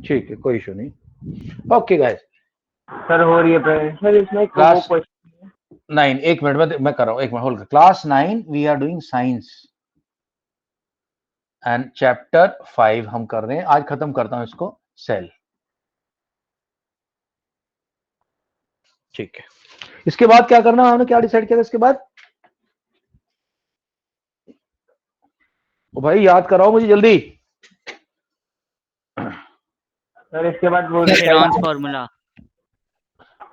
ठीक है, कोई इशू नहीं। ओके गाइस, सर हो रही है सर, इसमें एक वो क्लास क्वेश्चन 9, एक मिनट मैं कर रहा हूँ, एक minute hold. Class 9 we are doing science and chapter 5 हम कर रहे हैं आज। खत्म करता हूं इसको, सेल। ठीक है, इसके बाद क्या करना है, हमने क्या डिसाइड किया था इसके बाद? ओ भाई याद कराओ मुझे जल्दी। सर, इसके बाद वो हेरॉन्स फार्मूला।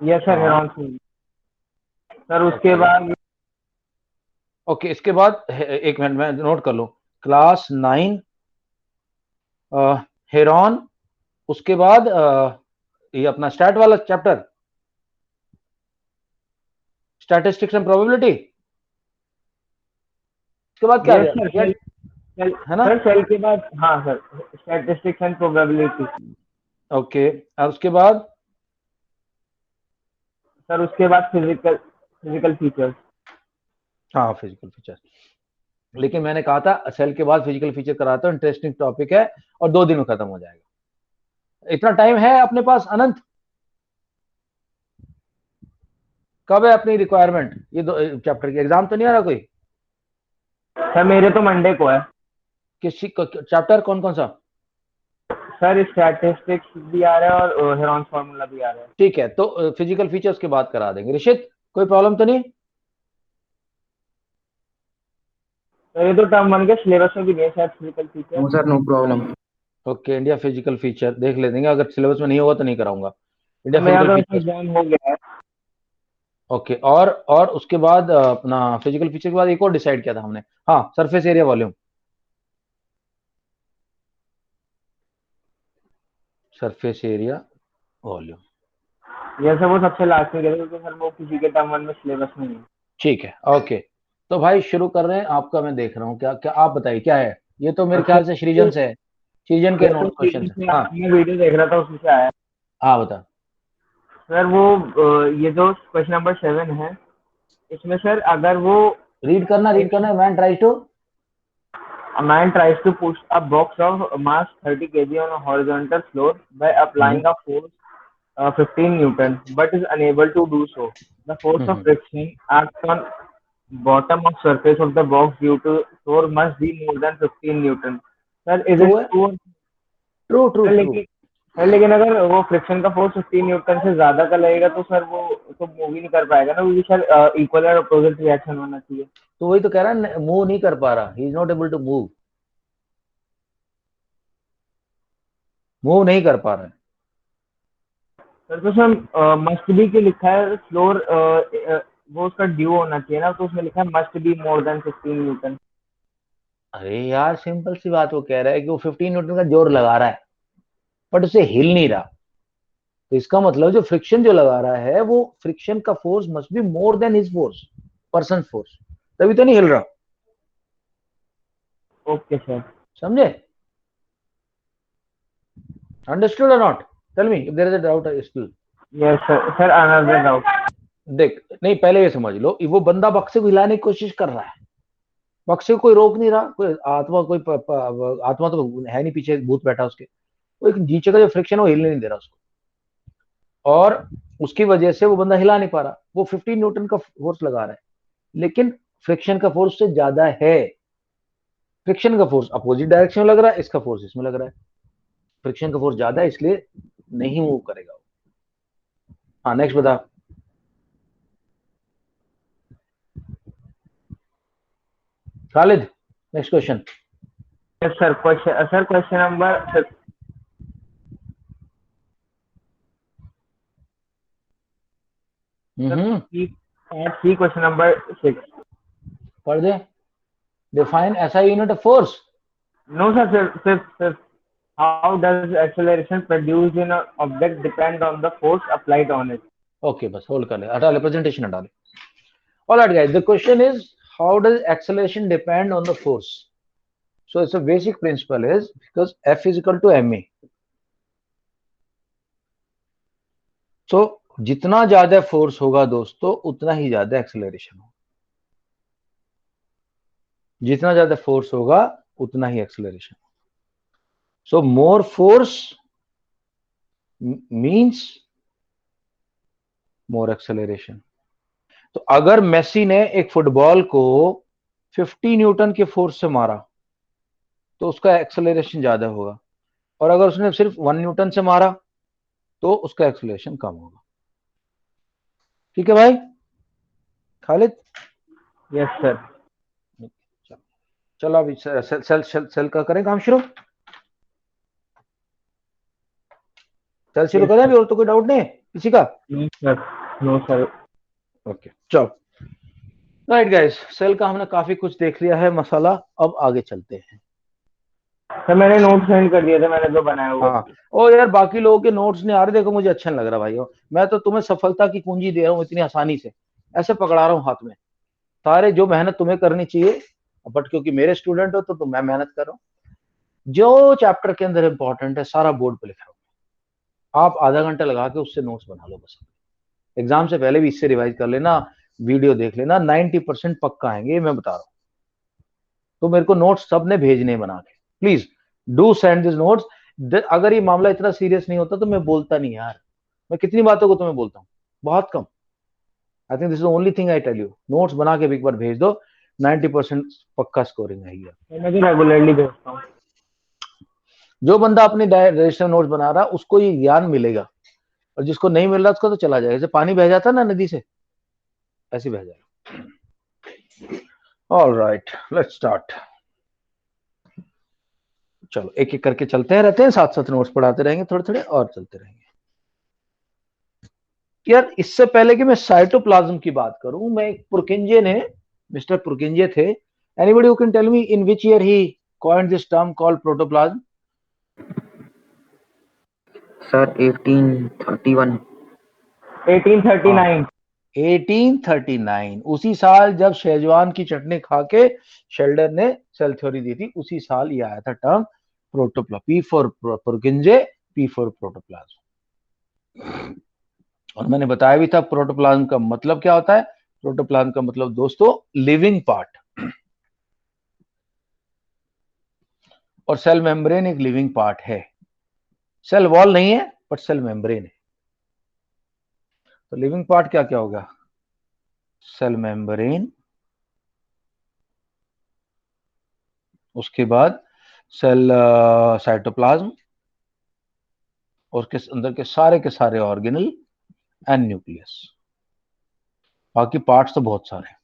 यस सर, हाँ हेरॉन सर, उसके ओके बाद ओके, इसके बाद एक मिनट में नोट कर लो। क्लास 9 हेरॉन, उसके बाद ये अपना स्टैट वाला चैप्टर, स्टैटिस्टिक्स एंड प्रोबेबिलिटी। उसके बाद क्या यस गया? सर, क्या है ना? सर सेल के बाद, हाँ sir, statistics and probability. Okay, और उसके बाद सर उसके बाद फिजिकल फीचर्स। हाँ फिजिकल फीचर। लेकिन मैंने कहा था सेल के बाद फिजिकल फीचर कराता हूँ, इंटरेस्टिंग टॉपिक है और 2 दिन में खत्म हो जाएगा। इतना टाइम है अपने पास अनंत? कब है अपनी रिक्वायरमेंट ये दो चैप्टर की? एग्जाम तो नहीं आ रहा कोई? सर मेरे तो मंडे को है। किस चैप्टर, कौन कौन सा? सर स्टैटिस्टिक्स भी आ रहा है और हेरॉन फार्मूला भी आ रहा है। ठीक है, तो फिजिकल फीचर्स के बाद करा देंगे। ऋषित, कोई प्रॉब्लम तो नहीं? सर ये तो टर्म 1 के सिलेबस में भी नहीं है शायद, physical feature. No sir, no problem. Okay, India physical feature देख ले देंगे, अगर सिलेबस में नहीं होगा तो नहीं कराऊंगा। तो इंडिया मेरा फिजिकल तो फीचर्स। एग्जाम हो गया है। ओके, और उसके बाद अपना फिजिकल फीचर के बाद एक और डिसाइड किया था हमने। हाँ, surface area volume. Surface area volume. ये सर वो सबसे लास्ट में गया था, क्योंकि सर वो किसी के टर्म 1 में सिलेबस में नहीं है। ठीक है ओके, तो भाई शुरू कर रहे हैं। आपका मैं देख रहा हूँ, क्या क्या आप बताइए क्या है। ये तो मेरे अच्छा, ख्याल से सृजन से है, सृजन के ये तो नोट क्वेश्चन है। हाँ मैं वीडियो देख रहा था, उसमें से आया। हाँ बता। सर वो ये जो क्वेश्चन नंबर 7 है, इसमें सर अगर वो रीड करना, man try to. a man tries to push a box of mass 30 kg on a horizontal floor by applying a force 15 Newton, but is unable to do so. The force of friction acts on bottom of surface of the box due to torque must be more than 15 Newton. Sir, is true it है, true? True true sir true. लेकिन sir लेकिन अगर वो friction का force 15 Newton से ज्यादा का लगेगा तो सर वो तो मूव ही नहीं कर पाएगा ना, क्योंकि सर इक्वल और अपोजिट रिएक्शन होना चाहिए। तो वही तो कह रहा है, मूव नहीं कर पा रहा, he is not able to move, move नहीं कर पा रहा है। सर तो सर मस्ट बी के लिखा है फ्लोर, वो उसका ड्यू होना चाहिए ना, तो उसमें लिखा है must be more then 15 Newton. अरे यार सिंपल सी बात, वो कह रहा है कि वो 15 न्यूटन का जोर लगा रहा है बट उसे हिल नहीं रहा। तो इसका मतलब जो फ्रिक्शन जो लगा रहा है, वो फ्रिक्शन का force must be more than his force, person force, तभी तो नहीं हिल रहा। Okay sir. समझे? अंडरस्टूड और not? Tell me if there is a doubt still. Yes sir, sir another doubt. देख, नहीं पहले ये समझ लो, वो बंदा बक्से को हिलाने की कोशिश कर रहा है, बक्से को कोई रोक नहीं रहा, कोई आत्मा, कोई आत्मा तो है नहीं, पीछे भूत बैठा उसके। वो एक नीचे का जो फ्रिक्शन है वो हिलने नहीं दे रहा उसको, और उसकी वजह से वो बंदा हिला नहीं पा रहा। वो 15 न्यूटन का फोर्स लगा रहा है, लेकिन फ्रिक्शन का फोर्स से ज्यादा है। फ्रिक्शन का फोर्स अपोजिट डायरेक्शन में लग रहा है, इसका फोर्स इसमें लग रहा है। फ्रिक्शन का फोर्स ज्यादा है, इसलिए नहीं मूव करेगा। हाँ नेक्स्ट बता। Khalid, next question. Yes sir, question number C, question number 6। पढ़ दे। Define SI unit of force. No sir, सिर्फ how does acceleration produced in an object depend on the force applied on it? Okay बस hold कर ले, हटा ले, presentation हटा ले। Alright guys, the question is how does acceleration depend on the force? So it's a basic principle is because F is equal to ma. So जितना ज्यादा force होगा दोस्तों, उतना ही ज्यादा एक्सेलरेशन होगा। जितना ज्यादा फोर्स होगा उतना ही acceleration. So more force means more acceleration. तो अगर मेसी ने एक फुटबॉल को 50 न्यूटन के फोर्स से मारा तो उसका एक्सेलरेशन ज्यादा होगा, और अगर उसने सिर्फ 1 न्यूटन से मारा तो उसका एक्सेलरेशन कम होगा। ठीक है भाई खालिद? Yes sir. चलो अभी सेल का करें काम शुरू। सेल शुरू यस करें सर। अभी, और तो कोई डाउट नहीं है किसी का? No sir. No sir. Okay चलो। राइट गाइस, सेल का हमने काफी कुछ देख लिया है मसाला, अब आगे चलते हैं। सर मैंने नोट सेंड कर दिए थे, मैंने तो बनाया हुआ। हाँ, ओ यार बाकी लोगों के नोट्स नहीं आ रहे, देखो मुझे अच्छा नहीं लग रहा भाई। मैं तो तुम्हें सफलता की कुंजी दे रहा हूँ इतनी आसानी से, ऐसे पकड़ा रहा हूँ हाथ में। सारे जो मेहनत तुम्हें करनी चाहिए, बट क्योंकि मेरे स्टूडेंट हो तो मैं मेहनत कर रहा हूँ। जो चैप्टर के अंदर इंपॉर्टेंट है सारा बोर्ड पे लिख रहा हूँ, आप आधा घंटा लगा के उससे नोट्स बना लो बस। एग्जाम से पहले भी इससे रिवाइज कर लेना, वीडियो देख लेना, 90% पक्का आएंगे ये मैं बता रहा हूँ। तो मेरे को नोट्स सबने भेजने बना के, please do send this notes. अगर ये मामला इतना सीरियस नहीं होता तो मैं बोलता नहीं यार, मैं कितनी बातों को तुम्हें बोलता हूँ, बहुत कम। I think this is only thing I tell you, notes बना के एक बार भेज दो, 90% पक्का स्कोरिंग है ये। मैं तो रेगुलरली भेजता हूँ। जो बंदा अपने रजिस्टर नोट्स बना रहा है उसको ये ज्ञान मिलेगा, और जिसको नहीं मिल रहा उसको तो चला जाएगा, जैसे पानी बह जाता ना नदी से, ऐसे बह जाएगा। All right let's start. चलो एक एक करके चलते हैं, रहते हैं साथ साथ नोट्स पढ़ाते रहेंगे, थोड़े थोड़े और चलते रहेंगे। यार इससे पहले कि मैं साइटोप्लाज्म की बात करूं, मैं एक पुरकिंजे ने, मिस्टर पुरकिंजे थे, anybody who can tell me in which year he coined this term called protoplasm? Sir 1831। 1839। 1839, उसी साल जब शेजवान की चटनी खा के शेल्डन ने सेल थ्योरी दी थी, उसी साल ये आया था term protoplasm, P for पुरकिंजे, P for protoplasm. और मैंने बताया भी था प्रोटोप्लाज्म का मतलब क्या होता है। प्रोटोप्लाज्म का मतलब दोस्तों लिविंग पार्ट, और सेल मेम्ब्रेन एक लिविंग पार्ट है। सेल वॉल नहीं है बट सेल मेम्ब्रेन है। तो लिविंग पार्ट क्या क्या होगा? सेल मेम्ब्रेन, उसके बाद सेल साइटोप्लाज्म, और उसके अंदर के सारे ऑर्गेनल एंड न्यूक्लियस। बाकी पार्ट्स तो बहुत सारे हैं।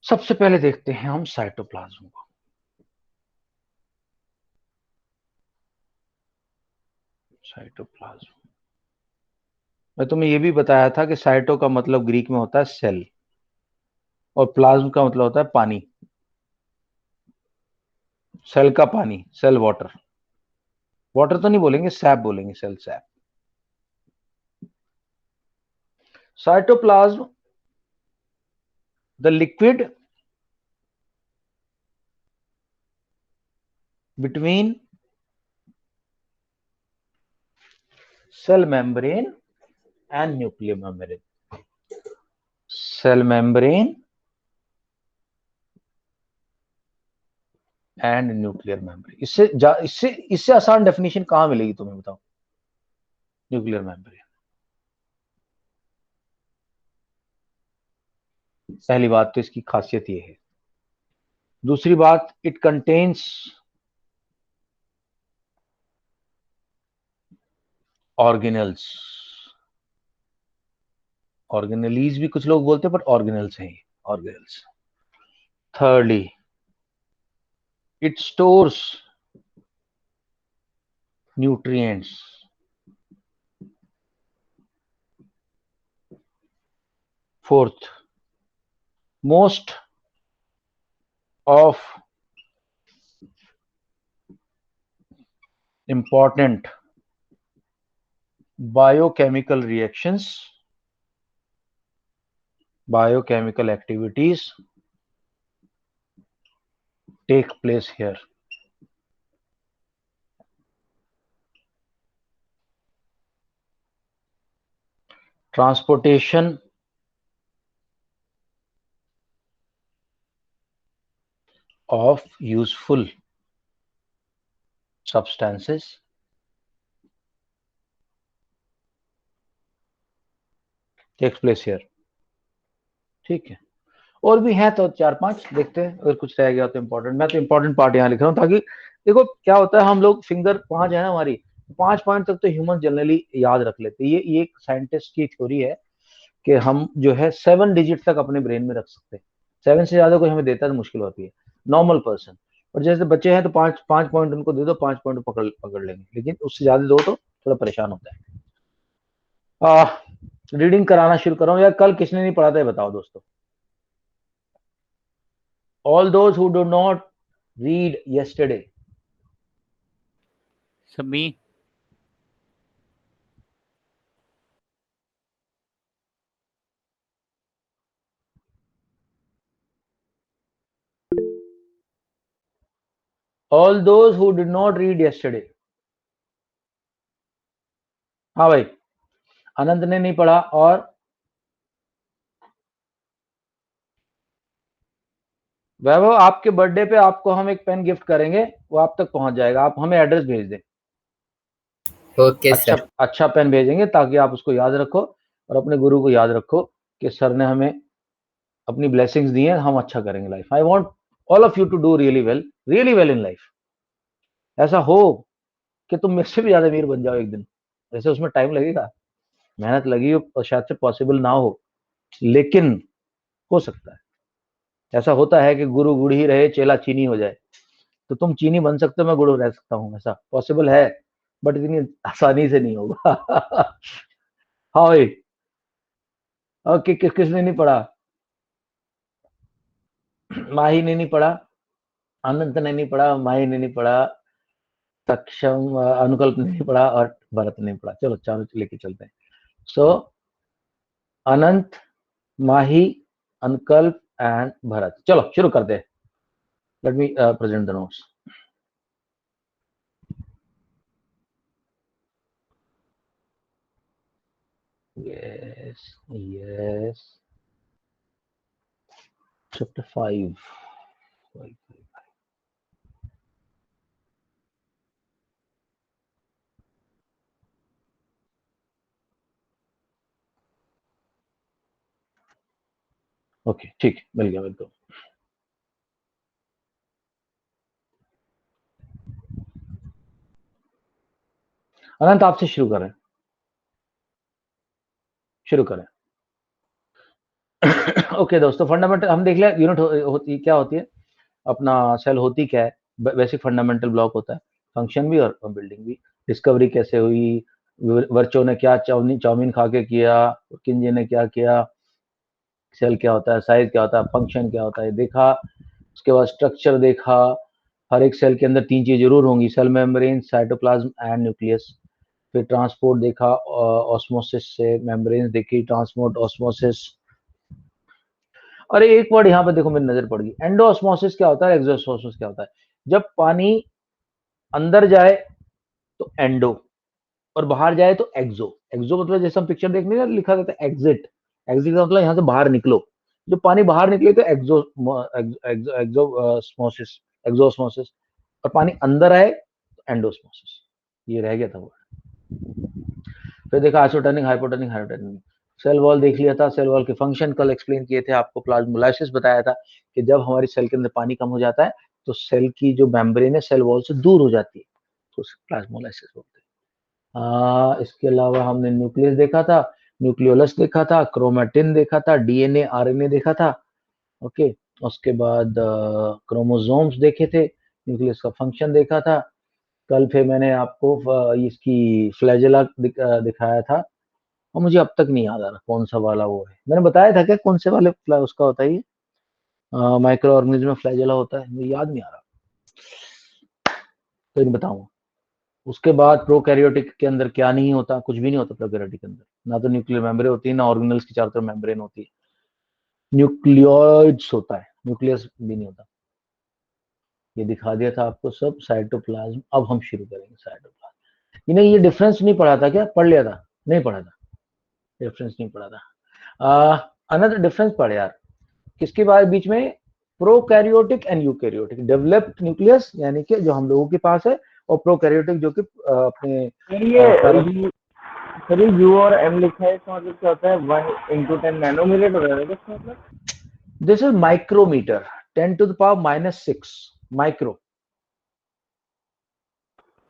सबसे पहले देखते हैं हम साइटोप्लाज्म को। साइटोप्लाज्म, मैं तुम्हें यह भी बताया था कि साइटो का मतलब ग्रीक में होता है सेल, और प्लाज्म का मतलब होता है पानी। सेल का पानी, सेल वाटर, वाटर तो नहीं बोलेंगे, सैप बोलेंगे, cell sap. Cytoplasm, the liquid between cell membrane and nuclear membrane, cell membrane and nuclear membrane. इससे आसान डेफिनेशन कहां मिलेगी तुम्हें बताओ? Nuclear membrane. पहली बात तो इसकी खासियत ये है। दूसरी बात, इट कंटेन्स ऑर्गेनल्स, ऑर्गेनलीज भी कुछ लोग बोलते हैं बट ऑर्गेनल्स हैं, organelles. thirdly, it stores nutrients. Fourth, most of important biochemical reactions, biochemical activities take place here. Transportation of useful substances takes place here. ठीक है, और भी हैं तो 4-5 देखते हैं, अगर कुछ रह गया तो इम्पोर्टेंट। मैं तो इम्पोर्टेंट पार्ट यहाँ लिख रहा हूँ ताकि देखो क्या होता है, हम लोग फिंगर 5 है ना हमारी, 5 पॉइंट तक तो ह्यूमन जनरली याद रख लेते हैं। ये एक साइंटिस्ट की थ्योरी है कि हम जो है 7 डिजिट तक अपने ब्रेन में रख सकते हैं। 7 से ज्यादा कोई हमें देता है तो मुश्किल होती है नॉर्मल पर्सन। और जैसे बच्चे हैं तो 5 पॉइंट उनको दे दो, 5 पॉइंट पकड़ पकड़ लेंगे, लेकिन उससे ज्यादा दो तो थोड़ा परेशान होता है। रीडिंग कराना शुरू कर रहा हूँ यार, कल किसने नहीं पढ़ा था ये बताओ दोस्तों। All those who do not read yesterday. सभी। All those who did not read yesterday. हाँ भाई, अनंत ने नहीं पढ़ा, और वैभव आपके बर्थडे पे आपको हम एक पेन गिफ्ट करेंगे, वो आप तक पहुंच जाएगा, आप हमें एड्रेस भेज दें। ओके अच्छा सर। अच्छा पेन भेजेंगे ताकि आप उसको याद रखो और अपने गुरु को याद रखो कि सर ने हमें अपनी ब्लेसिंग्स दी हैं, हम अच्छा करेंगे life. I want all of you to do really well in life. ऐसा हो कि तुम मेरे से भी ज्यादा अमीर बन जाओ एक दिन। वैसे उसमें टाइम लगेगा, मेहनत लगी और शायद से पॉसिबल ना हो, लेकिन हो सकता है। ऐसा होता है कि गुरु गुड़ ही रहे चेला चीनी हो जाए, तो तुम चीनी बन सकते हो, मैं गुड़ रह सकता हूँ, ऐसा पॉसिबल है, बट इतनी आसानी से नहीं होगा। हाँ भाई, ओके, किसने नहीं पढ़ा? माही ने नहीं पढ़ा, अनंत ने नहीं पढ़ा, माही ने नहीं पढ़ा, सक्षम अनुकल्प ने नहीं पढ़ा, और भरत ने नहीं पढ़ा। चलो चारों लेके चलते हैं। सो अनंत, माही, अनुकल्प एंड भरत। चलो शुरू करते हैं। Let me present the notes. yes chapter 5. Okay ठीक है, मिल गया मेरे को। अनंत आपसे शुरू करें, शुरू करें। ओके दोस्तों, फंडामेंटल हम देख लिया। यूनिट होती क्या होती है, अपना सेल होती क्या है, बेसिक फंडामेंटल ब्लॉक होता है, फंक्शन भी और बिल्डिंग भी। डिस्कवरी कैसे हुई, वर्चो ने क्या चाउमीन खा के किया, किंजे ने क्या किया, सेल क्या होता है, साइज क्या होता है, फंक्शन क्या होता है देखा। उसके बाद स्ट्रक्चर देखा, हर एक सेल के अंदर 3 चीज जरूर होंगी, cell membrane, cytoplasm and nucleus. फिर ट्रांसपोर्ट देखा, ऑस्मोसिस से मेम्ब्रेन देखी, ट्रांसपोर्ट, ऑस्मोसिस। और एक वर्ड यहाँ पे देखो मेरी नजर पड़ गई, एंडोऑस्मोसिस क्या होता है, एक्सोऑस्मोसिस क्या होता है। जब पानी अंदर जाए तो एंडो, और बाहर जाए तो एक्सो। एक्सो मतलब जैसे हम पिक्चर देखने का लिखा रहता है एग्जिट, एग्जिट का मतलब यहाँ से बाहर निकलो। जो पानी बाहर निकले तो एक्सोऑस्मोसिस, एक्सोऑस्मोसिस। और पानी अंदर आए तो एंडोऑस्मोसिस। ये रह गया था वो। फिर देखा आइसोटोनिक, हाइपोटोनिक, हाइड्रोटोनिक। सेल वॉल देख लिया था, सेल वॉल के फंक्शन कल एक्सप्लेन किए थे आपको। प्लाज्मोलाइसिस बताया था कि जब हमारी सेल के अंदर पानी कम हो जाता है तो सेल की जो मेम्ब्रेन है सेल वॉल से दूर हो जाती है, तो प्लाज्मोलाइसिस बोलते हैं। इसके अलावा हमने न्यूक्लियस देखा था, न्यूक्लियोलस देखा था, क्रोमेटिन देखा था, डीएनए आरएनए देखा था। ओके, उसके बाद क्रोमोसोम्स देखे थे, न्यूक्लियस का फंक्शन देखा था। कल फिर मैंने आपको इसकी फ्लैजेला दिखाया था, और मुझे अब तक नहीं याद आ रहा कौन सा वाला वो है। मैंने बताया था क्या कौन से वाले उसका होता है, ये माइक्रो ऑर्गेनिज्म में फ्लैजेला होता है, मुझे याद नहीं आ रहा, तो बताऊंगा। उसके बाद प्रोकैरियोटिक के अंदर क्या नहीं होता, कुछ भी नहीं होता प्रोकैरियोटिक के अंदर, ना तो न्यूक्लियर मेम्ब्रेन होती है, ना ऑर्गेनल्स की चारों तरफ मेम्ब्रेन होती है, न्यूक्लियोइड्स होता है, न्यूक्लियस भी नहीं होता। ये दिखा दिया था आपको सब। साइटोप्लाज्म, अब हम शुरू करेंगे साइटोप्लाज्म। इन्हें ये डिफरेंस नहीं पढ़ा था क्या, पढ़ लिया था? नहीं पढ़ा था, डिफरेंस नहीं पढ़ा था। अनदर डिफरेंस पढ़े यार, किसके बारे बीच में, prokaryotic and eukaryotic. Developed nucleus यानी कि जो हम लोगों के पास है, और प्रोकैरियोटिक जो कि अपने सर ये U और M लिखा है, इसका मतलब क्या होता है? 1 × 10 नैनोमीटर हो जाएगा इसका मतलब? This is micrometre, 10⁻⁻⁶ micro.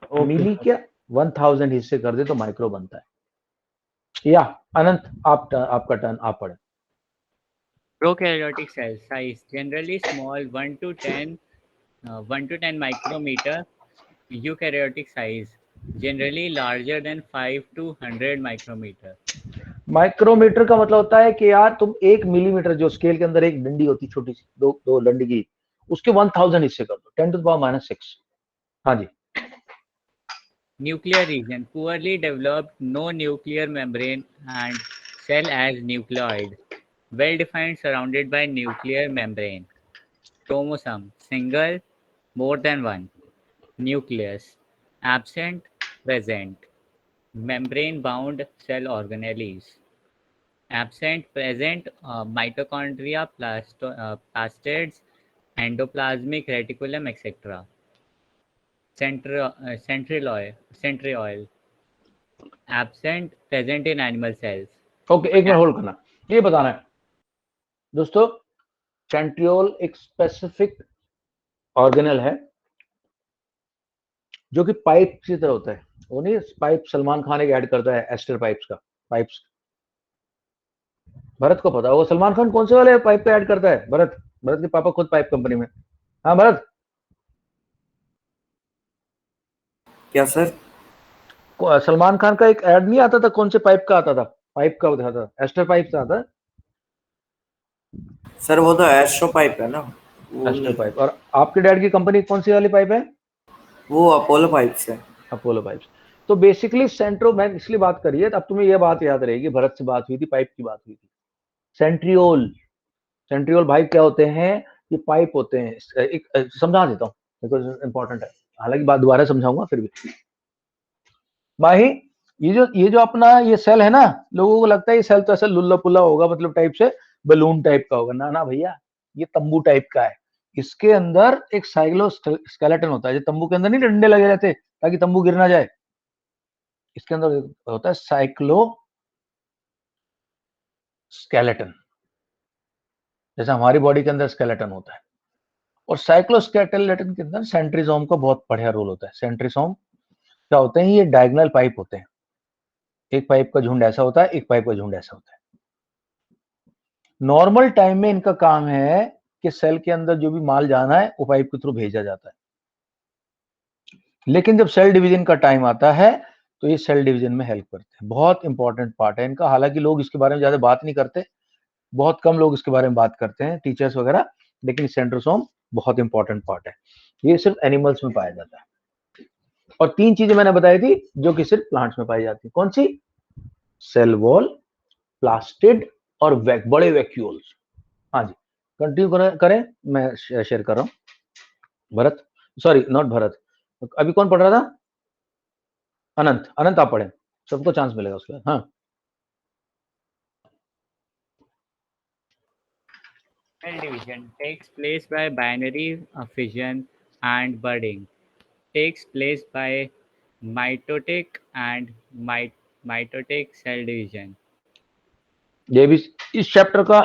Okay मिली सर। क्या 1000 हिस्से कर दे तो माइक्रो बनता है। या अनंत आपका टर्न, आप पढ़े। Prokaryotic cell size generally small 1 to 10 micrometer. Eukaryotic size generally larger than 5 to 100 micrometer. Micrometer का मतलब होता है कि यार तुम 1 मिलीमीटर, जो स्केल के अंदर एक डंडी होती छोटी सी, दो डंडी की, उसके 1000 हिस्से कर दो, 10⁻⁻⁶। हाँ जी। Nuclear region poorly developed, no nuclear membrane and cell as nucleoid. Well defined, surrounded by nuclear membrane. Chromosome single, more than one. Nucleus absent, present. Membrane bound cell organelles. Absent, present, mitochondria, plastids, endoplasmic reticulum, etc. Centriole, absent, present in animal cells. Okay, एक minute hold करना, ये बताना है दोस्तों, centriole एक specific organelle है जो कि पाइप की तरह होता है। वो नहीं, पाइप सलमान खान एक ऐड करता है एस्टर पाइप्स का, पाइप्स। भरत को पता है वो सलमान खान कौन से वाले पाइप का ऐड करता है? भरत, भरत के पापा खुद पाइप कंपनी में। हाँ भरत, क्या सर? सलमान खान का एक ऐड नहीं आता था, कौन से पाइप का आता था? पाइप का होता था, एस्टर पाइप से आता है। सर वो तो एस्ट्रो पाइप है ना, वो एस्टर नहीं है। पाइप। और आपके डैड की कंपनी कौन सी वाली पाइप है? वो अपोलो पाइप से। Apollo pipes. तो बेसिकली सेंट्रो, मैं इसलिए बात करी है, अब तुम्हें यह बात याद रहेगी, भरत से बात हुई थी, पाइप की बात हुई थी। सेंट्रियोल, सेंट्रियोल भाई क्या होते हैं? ये पाइप होते हैं। एक समझा देता हूँ, बिकॉज इंपॉर्टेंट है, हालांकि बात दोबारा समझाऊंगा फिर भी। माही, ये जो अपना ये सेल है ना, लोगों को लगता है ये सेल तो ऐसा लुल्ला पुल्ला होगा, मतलब टाइप से बलून टाइप का होगा। ना ना भैया, ये तंबू टाइप का है। इसके अंदर एक साइक्लोस्केलेटन होता है, जो तंबू के अंदर नहीं डंडे लगे रहते ताकि तंबू गिर ना जाए, इसके अंदर होता है साइक्लोस्केलेटन, जैसे हमारी बॉडी के अंदर स्केलेटन होता है। और साइक्लोस्केलेटन के अंदर सेंट्रीजोम का बहुत बढ़िया रोल होता है। सेंट्रीजोम क्या होते हैं? ये डायगोनल पाइप होते हैं, एक पाइप का झुंड ऐसा होता है, एक पाइप का झुंड ऐसा होता है। नॉर्मल टाइम में इनका काम है कि सेल के अंदर जो भी माल जाना है वो पाइप के थ्रू भेजा जाता है, लेकिन जब सेल डिवीजन का टाइम आता है तो ये सेल डिवीजन में हेल्प करते हैं। बहुत इंपॉर्टेंट पार्ट है इनका, हालांकि लोग इसके बारे में ज्यादा बात नहीं करते, बहुत कम लोग इसके बारे में बात करते हैं, टीचर्स वगैरह, लेकिन सेंट्रोसोम बहुत इंपॉर्टेंट पार्ट है। ये सिर्फ एनिमल्स में पाया जाता है। और 3 चीजें मैंने बताई थी जो कि सिर्फ प्लांट्स में पाई जाती है। कौन सी? सेल वॉल, प्लास्टिड और बड़े वैक्यूल्स। हाँ जी, कंटिन्यू करें, मैं शेयर कर रहा हूँ। भरत, सॉरी नॉट भरत, अभी कौन पढ़ रहा था? अनंत, अनंत आप पढ़े, सबको चांस मिलेगा उसके बाद। हाँ, Cell division takes place by binary fission and budding. Takes place by mitotic and mitotic cell division. ये भी इस चैप्टर का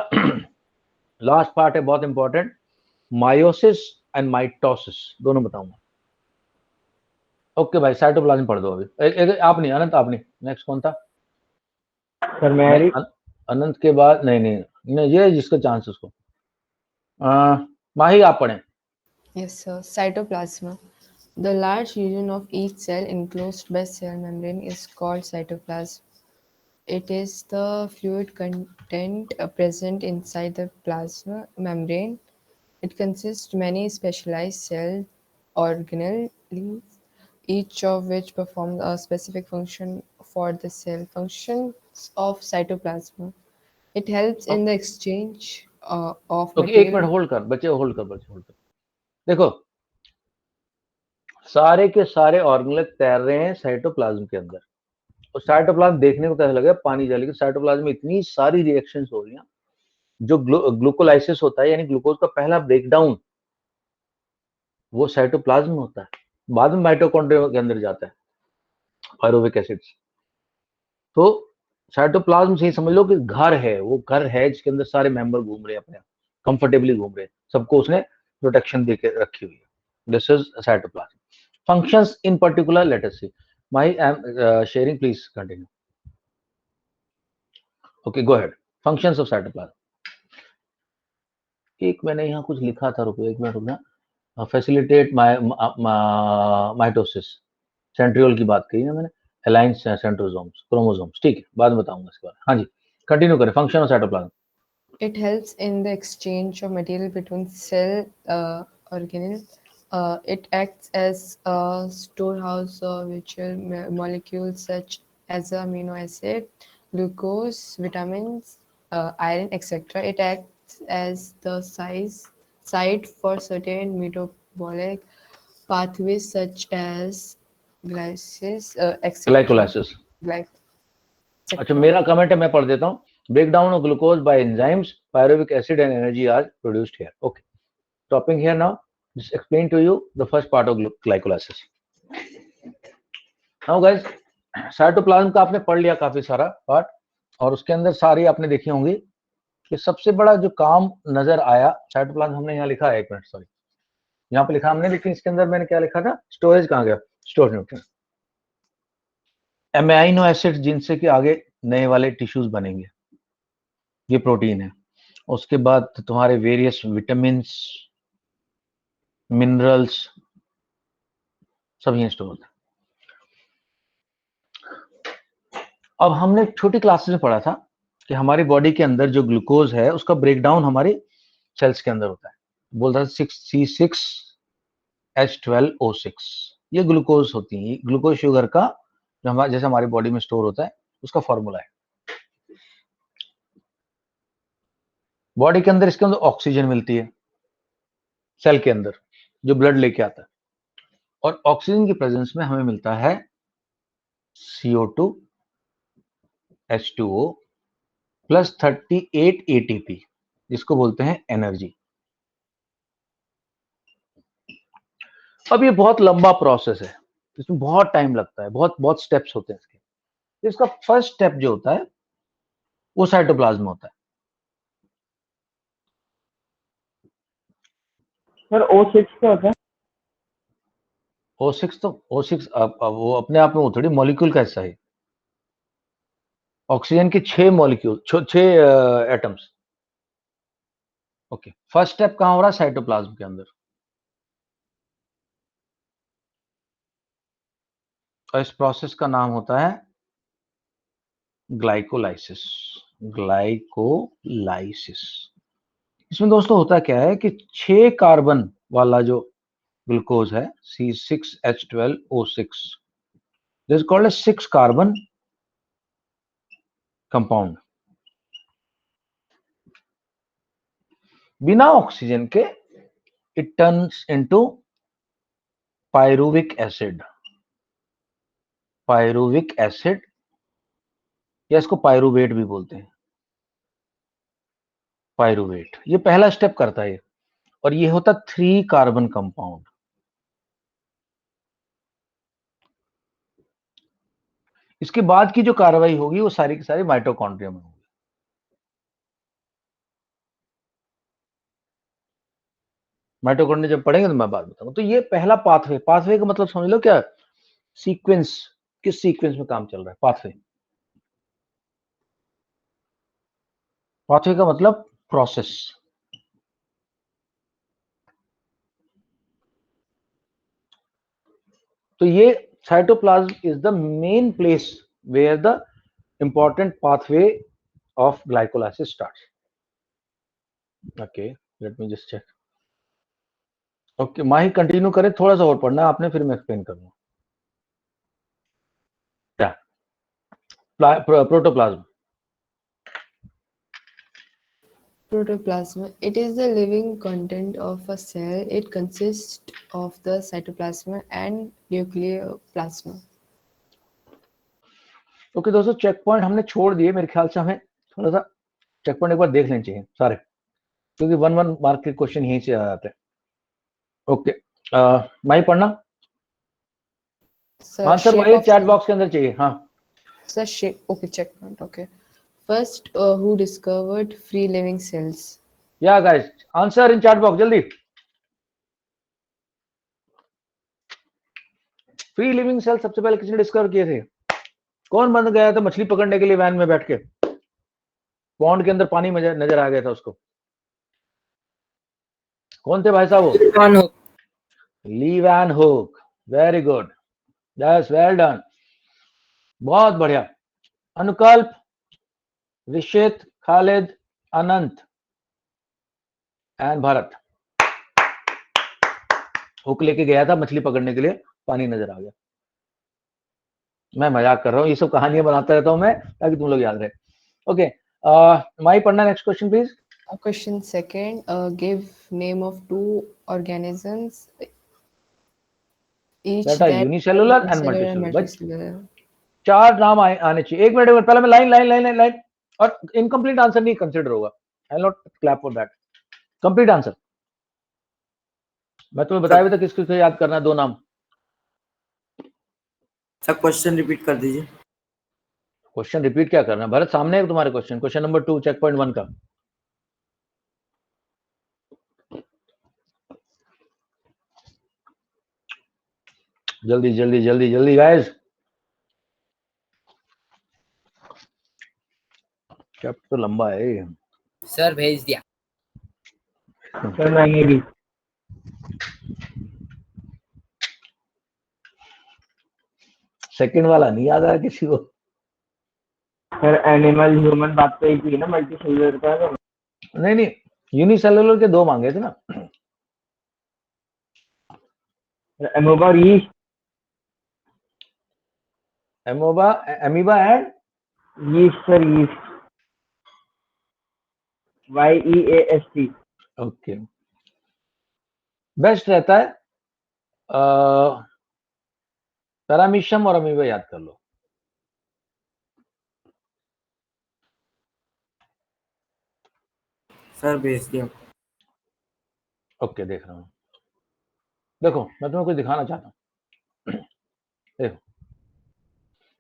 लास्ट पार्ट है, बहुत इंपॉर्टेंट। मायोसिस एंड माइटोसिस दोनों बताऊंगा। ओके भाई, साइटोप्लाज्म पढ़ दो अभी। आप नहीं, अनंत आप नहीं, नेक्स्ट कौन था? सर नहीं, मैरी। अनंत के बाद नहीं नहीं नहीं, ये जिसका चांस उसको। माही आप पढ़ें। Yes, sir. Cytoplasm. The large region of each cell enclosed by cell membrane is called cytoplasm. It is the fluid content present inside the plasma membrane. It consists many specialized cell organelles, each of which performs a specific function for the cell. Functions of cytoplasm. It helps in the exchange of okay, एक minute material. Hold कर बच्चे, hold कर बच्चे, hold कर। देखो, सारे के सारे ऑर्गेनल तैर रहे हैं साइटोप्लाज्म के अंदर, और साइटोप्लाज्म देखने को कैसा लगे? पानी जैसे। साइटोप्लाज्म में इतनी सारी रिएक्शंस हो रही हैं, जो ग्लूकोलाइसिस होता है, यानी ग्लूकोज का पहला ब्रेकडाउन, वो साइटोप्लाज्म में होता है। बाद में माइटोकॉन्ड्रिया के अंदर जाता है, पायरुविक एसिड्स। तो साइटोप्लाज्म से ही समझ लो कि घर है, वो घर है जिसके अंदर सारे मेंबर घूम रहे हैं, अपने कंफर्टेबली घूम रहे हैं, सबको उसने प्रोटेक्शन दे के रखी हुई है। This is cytoplasm. Functions in particular, let us see. My I am sharing, please continue. Okay, go ahead. Functions of cytoplasm. एक मैंने यहाँ कुछ लिखा था, रुको एक मिनट रुकना। फैसिलिटेट माइटोसिस, सेंट्रियोल की बात कही ना मैंने, अलाइन सेंट्रोसोम्स, क्रोमोसोम्स, ठीक है, बाद में बताऊंगा इसके बारे में। हाँ जी, कंटिन्यू करें। Function of cytoplasm. It helps in the exchange of material between cell organelles. It acts as a storehouse of virtual molecules such as amino acid, glucose, vitamins, iron, etc. It acts as the site for certain metabolic pathways such as glycolysis, etc. Glycolysis. अच्छा, मेरा comment है, मैं पढ़ देता हूँ। Breakdown of glucose by enzymes, pyruvic acid and energy are produced here. Okay, stopping here now. Just explain to you the first part of glycolysis. Now guys, cytoplasm का आपने पढ़ लिया काफी सारा पार्ट, और उसके अंदर सारी आपने देखी होंगी कि सबसे बड़ा जो काम नजर आया साइटोप्लाज्म, हमने यहाँ लिखा है, एक मिनट सॉरी, यहाँ पे लिखा हमने, लेकिन इसके अंदर मैंने क्या लिखा था, स्टोरेज कहाँ गया, स्टोरेज न्यूट्रिएंट, एमिनो एसिड जिनसे कि आगे नए वाले टिश्यूज बनेंगे, ये प्रोटीन है। उसके बाद तुम्हारे वेरियस विटामिन, मिनरल्स, सब यहीं स्टोर होता है। अब हमने छोटी क्लासेस में पढ़ा था कि हमारी बॉडी के अंदर जो ग्लूकोज है उसका ब्रेकडाउन हमारे सेल्स के अंदर होता है। बोलता है C6H12O6, ये ग्लूकोज होती है, ग्लूकोज शुगर का जो हमारे जैसे हमारी बॉडी में स्टोर होता है उसका फॉर्मूला है। बॉडी के अंदर इसके अंदर ऑक्सीजन मिलती है सेल के अंदर, जो ब्लड लेके आता है, और ऑक्सीजन की प्रेजेंस में हमें मिलता है CO2, H2O प्लस 38 ATP, जिसको बोलते हैं एनर्जी। अब ये बहुत लंबा प्रोसेस है, इसमें बहुत टाइम लगता है, बहुत बहुत स्टेप्स होते हैं इसके। तो इसका फर्स्ट स्टेप जो होता है वो साइटोप्लाज्म होता है। सर O6 क्या होता है? O6 तो O6 वो अपने आप में वो थोड़ी मॉलिक्यूल का हिस्सा है। ऑक्सीजन के 6 molecule, 6 atoms. Okay, first step कहां हो रहा है, साइटोप्लाज्म के अंदर, और इस प्रोसेस का नाम होता है ग्लाइकोलाइसिस। ग्लाइकोलाइसिस। इसमें दोस्तों होता क्या है कि 6 कार्बन वाला जो ग्लूकोज है C6H12O6, this is called 6 carbon compound. बिना ऑक्सीजन के it turns into pyruvic acid. Pyruvic acid, या इसको पायरुवेट भी बोलते हैं, पायरुवेट। ये पहला स्टेप करता है, और ये होता 3 कार्बन कंपाउंड। इसके बाद की जो कार्रवाई होगी वो सारी की सारी माइटोकॉन्ड्रिया में होगी। माइटोकॉन्ड्रिया जब पढ़ेंगे तो मैं बात बताऊंगा। तो ये पहला पाथवे, पाथवे का मतलब समझ लो क्या, सीक्वेंस, किस सीक्वेंस में काम चल रहा है। पाथवे, पाथवे का मतलब प्रोसेस। तो ये cytoplasm is the main place where the important pathway of glycolysis starts. Okay, let me just check. Okay, Mahi continue करें, थोड़ा सा और पढ़ना है आपने, फिर मैं एक्सप्लेन करूंगा। Protoplasm. Protoplasm. It is the living content of a cell. It consists of the cytoplasm and nucleoplasm. Okay दोस्तों, चेक पॉइंट हमने छोड़ दिए, मेरे ख्याल से हमें थोड़ा सा चेक पॉइंट एक बार देख लेने चाहिए सारे, क्योंकि 1 मार्क के क्वेश्चन यहीं से आ जाते हैं। ओके, माही पढ़ना, So, आंसर shape वही of चैट cell. बॉक्स के अंदर चाहिए। हाँ, It's a shape. Okay, checkpoint. Okay. First, who discovered free living cells? या guys, answer in chat box जल्दी। फ्री लिविंग सेल सबसे पहले किसने डिस्कवर किए थे? कौन बंद गया था मछली पकड़ने के लिए वैन में बैठ के? पॉन्ड के अंदर पानी नजर आ गया था उसको। कौन थे भाई साहब वो? Leeuwenhoek. Very good, that's well done, बहुत बढ़िया। अनुकल्प, रिशित, खालिद, अनंत एंड भारत। हुक लेके गया था मछली पकड़ने के लिए, पानी नजर आ गया। मैं मजाक कर रहा हूँ, ये सब कहानियां बनाता रहता हूँ मैं ताकि तुम लोग याद रहे। ओके, माई पढ़ना next question please. Question second, give name of two organisms, each बेटा that unicellular and unicellular and multicellular, बस multicellular. 4 नाम आने चाहिए। 1 मिनट पहले मैं लाइन और इनकम्प्लीट आंसर नहीं कंसिडर होगा। I not clap for that. Complete answer मैं तुम्हें बताया भी था किस किस को याद करना है, 2 नाम। सर क्वेश्चन रिपीट कर दीजिए। क्वेश्चन रिपीट क्या करना है भरत? सामने है तुम्हारे question, question number 2 check point 1 का। जल्दी जल्दी जल्दी जल्दी गाइस, चैप्टर तो लंबा है। सर भेज दिया। सर मैंने भी। सेकंड वाला नहीं याद आया किसी को? सर एनिमल ह्यूमन बात तो एक ही है ना, मल्टी सेलुलर का तो। नहीं यूनिसेलुलर के 2 मांगे थे ना। एमोबा और yeast. Amoeba and yeast sir, yeast. YEAST। Okay, best रहता है पैरामीशियम और अमीबा याद कर लो। सर भेज दिया। ओके, देख रहा हूँ। देखो मैं तुम्हें कुछ दिखाना चाहता हूँ। देखो,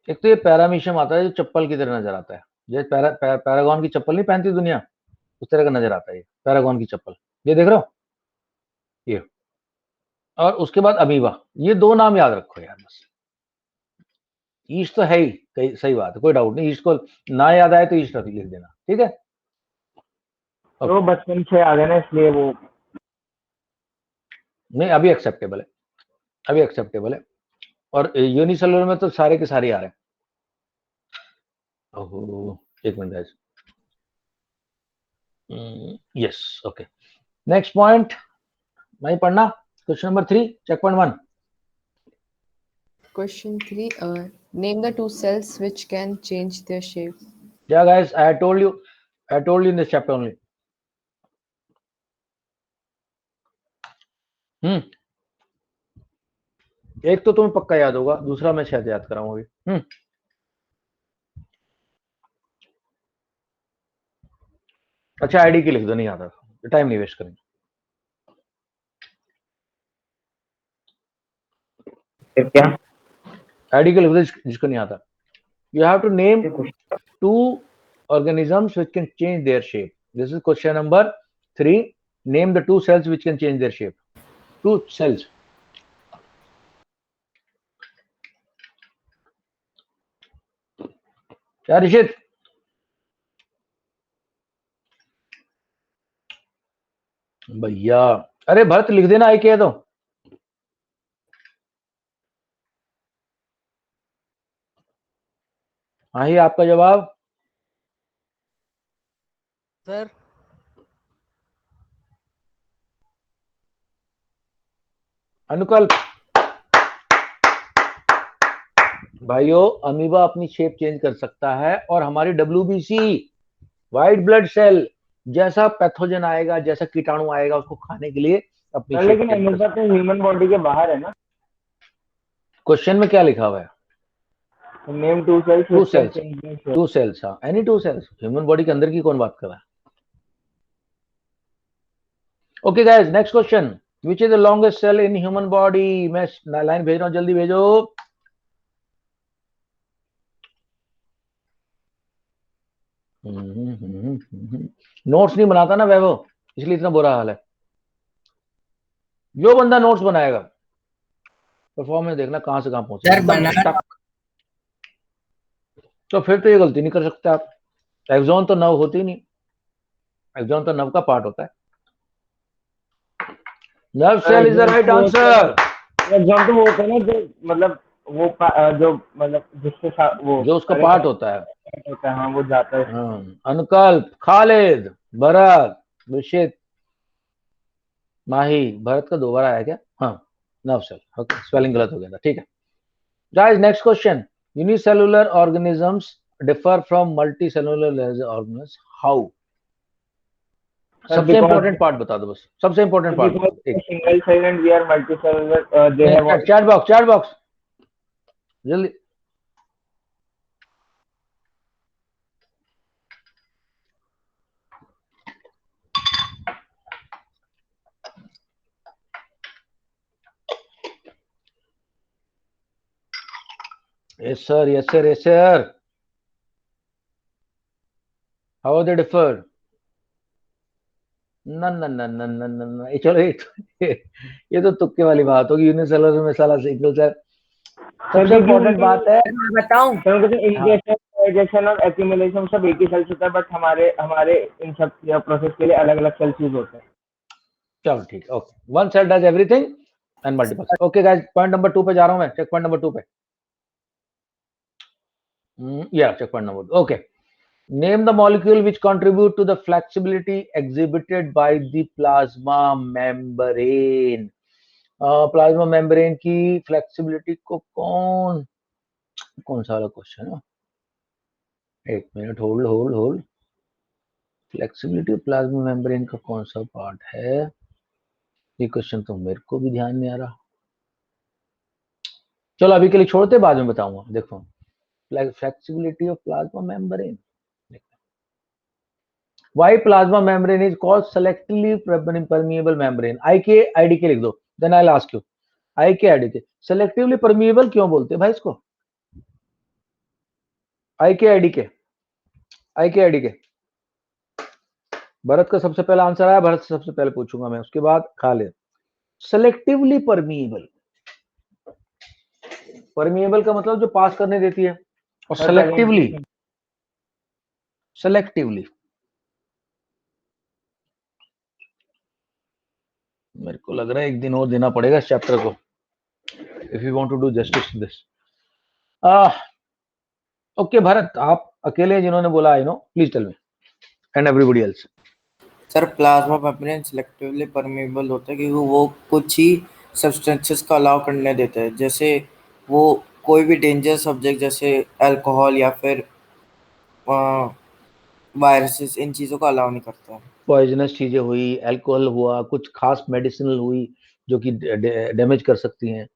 एक तो ये पैरामीशियम आता है जो चप्पल की तरह नजर आता है। जैसे पैरागॉन की चप्पल नहीं पहनती दुनिया, उस तरह का नजर आता है ये पैरागॉन की चप्पल। ये देख रहे हो ये, और उसके बाद अमीबा। ये 2 नाम याद रखो यार बस। ईस्ट तो है ही, सही बात है, कोई डाउट नहीं। ईस्ट को ना याद आए तो ईस्ट लिख देना, ठीक है। तो बचपन से आ गया ना, इसलिए वो नहीं, अभी एक्सेप्टेबल है, अभी एक्सेप्टेबल है। और यूनिसेलुलर में तो सारे के सारे आ रहे हैं। ओहो, एक minute guys. Yes, okay, next point नहीं पढ़ना। Question number 3 check point 1। Question 3, name the two cells which can change their shape. Yeah guys, I told you in this chapter only. एक तो तुम्हें पक्का याद होगा, दूसरा मैं शायद याद कराऊंगा अभी। अच्छा, आईडी की लिख दो, नहीं आता, टाइम नहीं वेस्ट करेंगे। फिर क्या? आईडी के लिख दो जिसको नहीं आता। You have to name 2 organisms which can change their shape. This is question number 3. Name the 2 cells which can change their shape. 2 cells. क्या ऋषित? भैया, अरे भरत लिख देना, आई कह दो। हाँ ही आपका जवाब सर अनुकल्प। भाइयों, अमीबा अपनी शेप चेंज कर सकता है और हमारी WBC व्हाइट ब्लड सेल जैसा पैथोजन आएगा, जैसा कीटाणु आएगा, उसको खाने के लिए अपनी शेप लेकिन चेंज कर एमोबा सकता है। तो ह्यूमन बॉडी के बाहर है ना। क्वेश्चन में क्या लिखा हुआ है? Name 2 cells 2 which can cells, change their shape. 2 cells, हाँ, एनी 2 cells। ह्यूमन बॉडी के अंदर की कौन बात कर रहा है? Okay guys, next question, which is the longest cell in human body? मैं लाइन भेज रहा हूं, जल्दी भेजो। नोट्स नहीं बनाता ना वैभव, इसलिए इतना बुरा हाल है। जो बंदा नोट्स बनाएगा, परफॉर्मेंस देखना कहां से कहां पहुंचे। सर बना तो फिर तो ये गलती नहीं कर सकते आप। एग्जॉन तो नव होती नहीं, एग्जॉन तो नव का पार्ट होता है। Nerve cell is the right answer. Exam तो वो होता है ना जो मतलब वो जो मतलब जिसके साथ वो जो उसका पार्ट होता है। होता है, हाँ वो जाता है। हाँ, अनकल्प, खालिद, भरत, विशित, माही। भरत का दोबारा आया क्या? हाँ, नवसेल। ओके, स्पेलिंग गलत हो गया था, ठीक है। Guys, next question. Unicellular organisms differ from multicellular organisms how? सबसे इंपॉर्टेंट पार्ट बता दो, बस सबसे इंपॉर्टेंट पार्ट बता दो। एक single cell and we are multicellular they have chat box जल्दी। Yes sir, yes sir, yes sir. How are they differ? न चलो ये तो तुक्के वाली बात होगी। यूनिसेलुलर में साला सिंगल सेल। सबसे इम्पोर्टेंट बात है, मैं बताऊं इंजेक्शन और एक्यूमुलेशन सब एक ही सेल से होता है, बट हमारे इन सब प्रोसेस के लिए अलग अलग सेल्स यूज होते हैं। चलो ठीक, okay. One cell does everything and multiple. Okay guys, point number 2 पे जा रहा हूं मैं। चेक पॉइंट नंबर 2 पे। या check point number 2। Okay, name the molecule which contribute to the flexibility exhibited by the plasma membrane. Plasma membrane की flexibility को कौन सा वाला क्वेश्चन है? एक minute, hold hold hold. Flexibility plasma membrane का कौन सा पार्ट है? ये क्वेश्चन तो मेरे को भी ध्यान नहीं आ रहा। चलो अभी के लिए छोड़ते, बाद में बताऊंगा। देखो, flexibility of plasma membrane. Why plasma membrane is called selectively permeable membrane? IK IDK लिख दो, then I'll ask you. IK IDK selectively permeable क्यों बोलते हैं भाई इसको? IK IDK IK IDK। Bharat का सबसे पहला आंसर आया, भरत से सबसे पहले पूछूंगा मैं, उसके बाद खालिद। सेलेक्टिवली परमिएबल, परमिएबल का मतलब जो पास करने देती है, और सेलेक्टिवली, सेलेक्टिवली मेरे को लग रहा है एक दिन और देना पड़ेगा इस चैप्टर को, if you want to do justice to this. Okay Bharat, आप अकेले जिन्होंने बोला, you know, please tell me and everybody else. Sir plasma membrane selectively permeable होता है क्योंकि वो कुछ ही सब्सटेंसेस को अलाउ करने देता है, जैसे वो कोई भी डेंजर सब्जेक्ट जैसे अल्कोहल या फिर वायरसेस, इन चीज़ों को अलाउ नहीं करता है। पॉइजनस चीजें हुई, अल्कोहल हुआ, कुछ खास मेडिसिनल हुई जो कि डैमेज कर सकती हैं,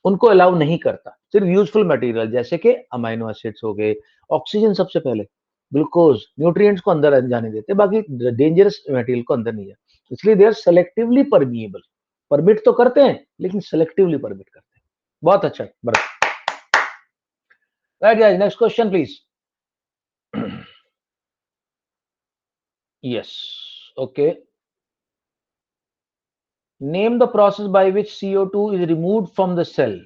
उनको अलाउ नहीं करता। सिर्फ यूजफुल मटेरियल जैसे कि अमाइनो एसिड्स हो गए, ऑक्सीजन सबसे पहले, ग्लूकोज, न्यूट्रिएंट्स को अंदर जाने देते, बाकी डेंजरस मटेरियल को अंदर नहीं जाए। इसलिए they are selectively permeable. Permit तो करते हैं लेकिन सेलेक्टिवली परमिट करते हैं। बहुत अच्छा, right guys, next question please. Yes, okay. Name the process by which CO2 is removed from the cell.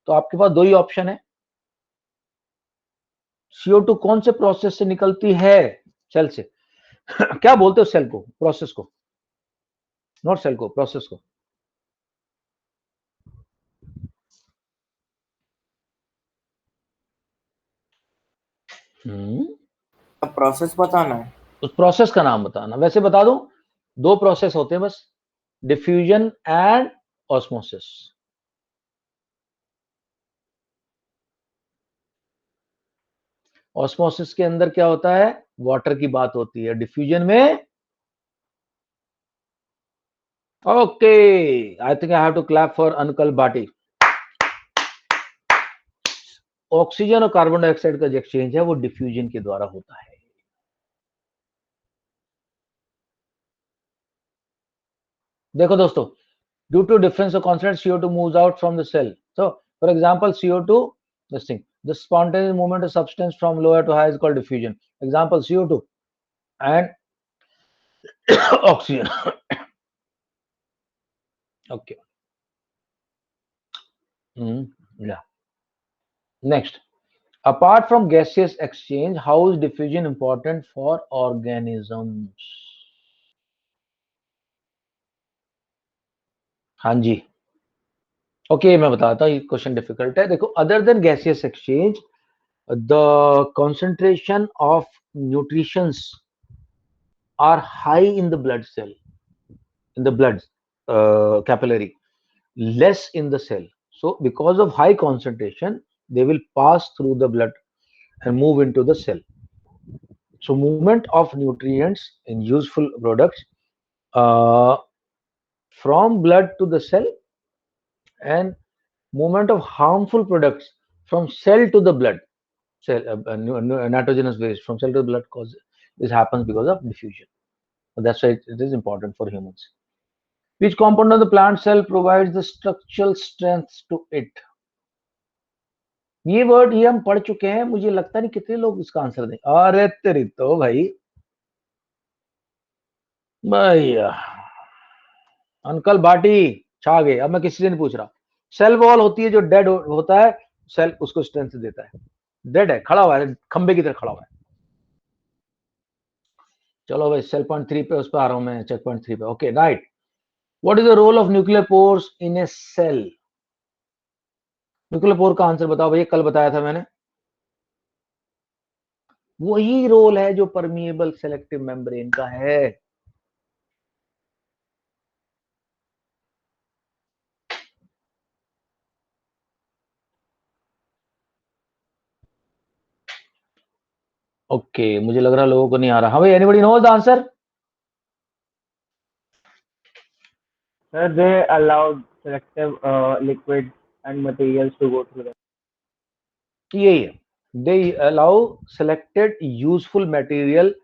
तो आपके पास दो ही ऑप्शन है। CO2 कौन से प्रोसेस से निकलती है? सेल से। क्या बोलते हो सेल को? प्रोसेस को, नॉट सेल को, प्रोसेस को। प्रोसेस बताना है, उस प्रोसेस का नाम बताना। वैसे बता दूं, दो प्रोसेस होते हैं बस, डिफ्यूजन एंड ऑस्मोसिस। ऑस्मोसिस के अंदर क्या होता है? वाटर की बात होती है। डिफ्यूजन में, okay, I think I have to clap for अनकल बाटी। ऑक्सीजन और कार्बन डाइऑक्साइड का जो एक्सचेंज है वो डिफ्यूजन के द्वारा होता है। देखो दोस्तों, due to difference of constant, CO2 moves out from the cell. So for example, CO2, this thing, the spontaneous movement of substance from lower to higher is called diffusion. Example, CO2, and oxygen. Okay. Yeah. Next, apart from gaseous exchange, how is diffusion important for organisms? हाँ जी, okay मैं बताता हूँ, ये question difficult है। देखो, other than gaseous exchange, the concentration of nutrients are high in the blood cell, in the blood capillary, less in the cell. So because of high concentration, they will pass through the blood and move into the cell. So movement of nutrients in useful products uh, from blood to the cell, and movement of harmful products from cell to the blood, cell nitrogenous waste from cell to the blood, cause this happens because of diffusion. So that's why it is important for humans. Which component of the plant cell provides the structural strength to it? ये word ये हम पढ़ चुके हैं, मुझे लगता नहीं कितने लोग इसका आंसर दें। अरे तेरी तो भाई भैया, अंकल बाटी छा गए। अब मैं किसी से नहीं पूछ रहा। सेल वॉल होती है जो डेड होता है, सेल उसको स्ट्रेंथ देता है। डेड है, खड़ा हुआ है, खंबे की तरह खड़ा हुआ है। चलो भाई, सेल पॉइंट 3 पे उस पर आ रहा हूं मैं, चेक पॉइंट 3 पे। Okay right. What is the role of nuclear pores in a cell? Nuclear pore का आंसर बताओ भैया, कल बताया था मैंने। वही रोल है जो परमिएबल सेलेक्टिव मेम्ब्रेन का है। ओके, मुझे लग रहा है लोगों को नहीं आ रहा। हाँ भाई, anybody knows the answer? Sir, they allowed selective liquids and materials to go through them. यही है, they allow selected useful material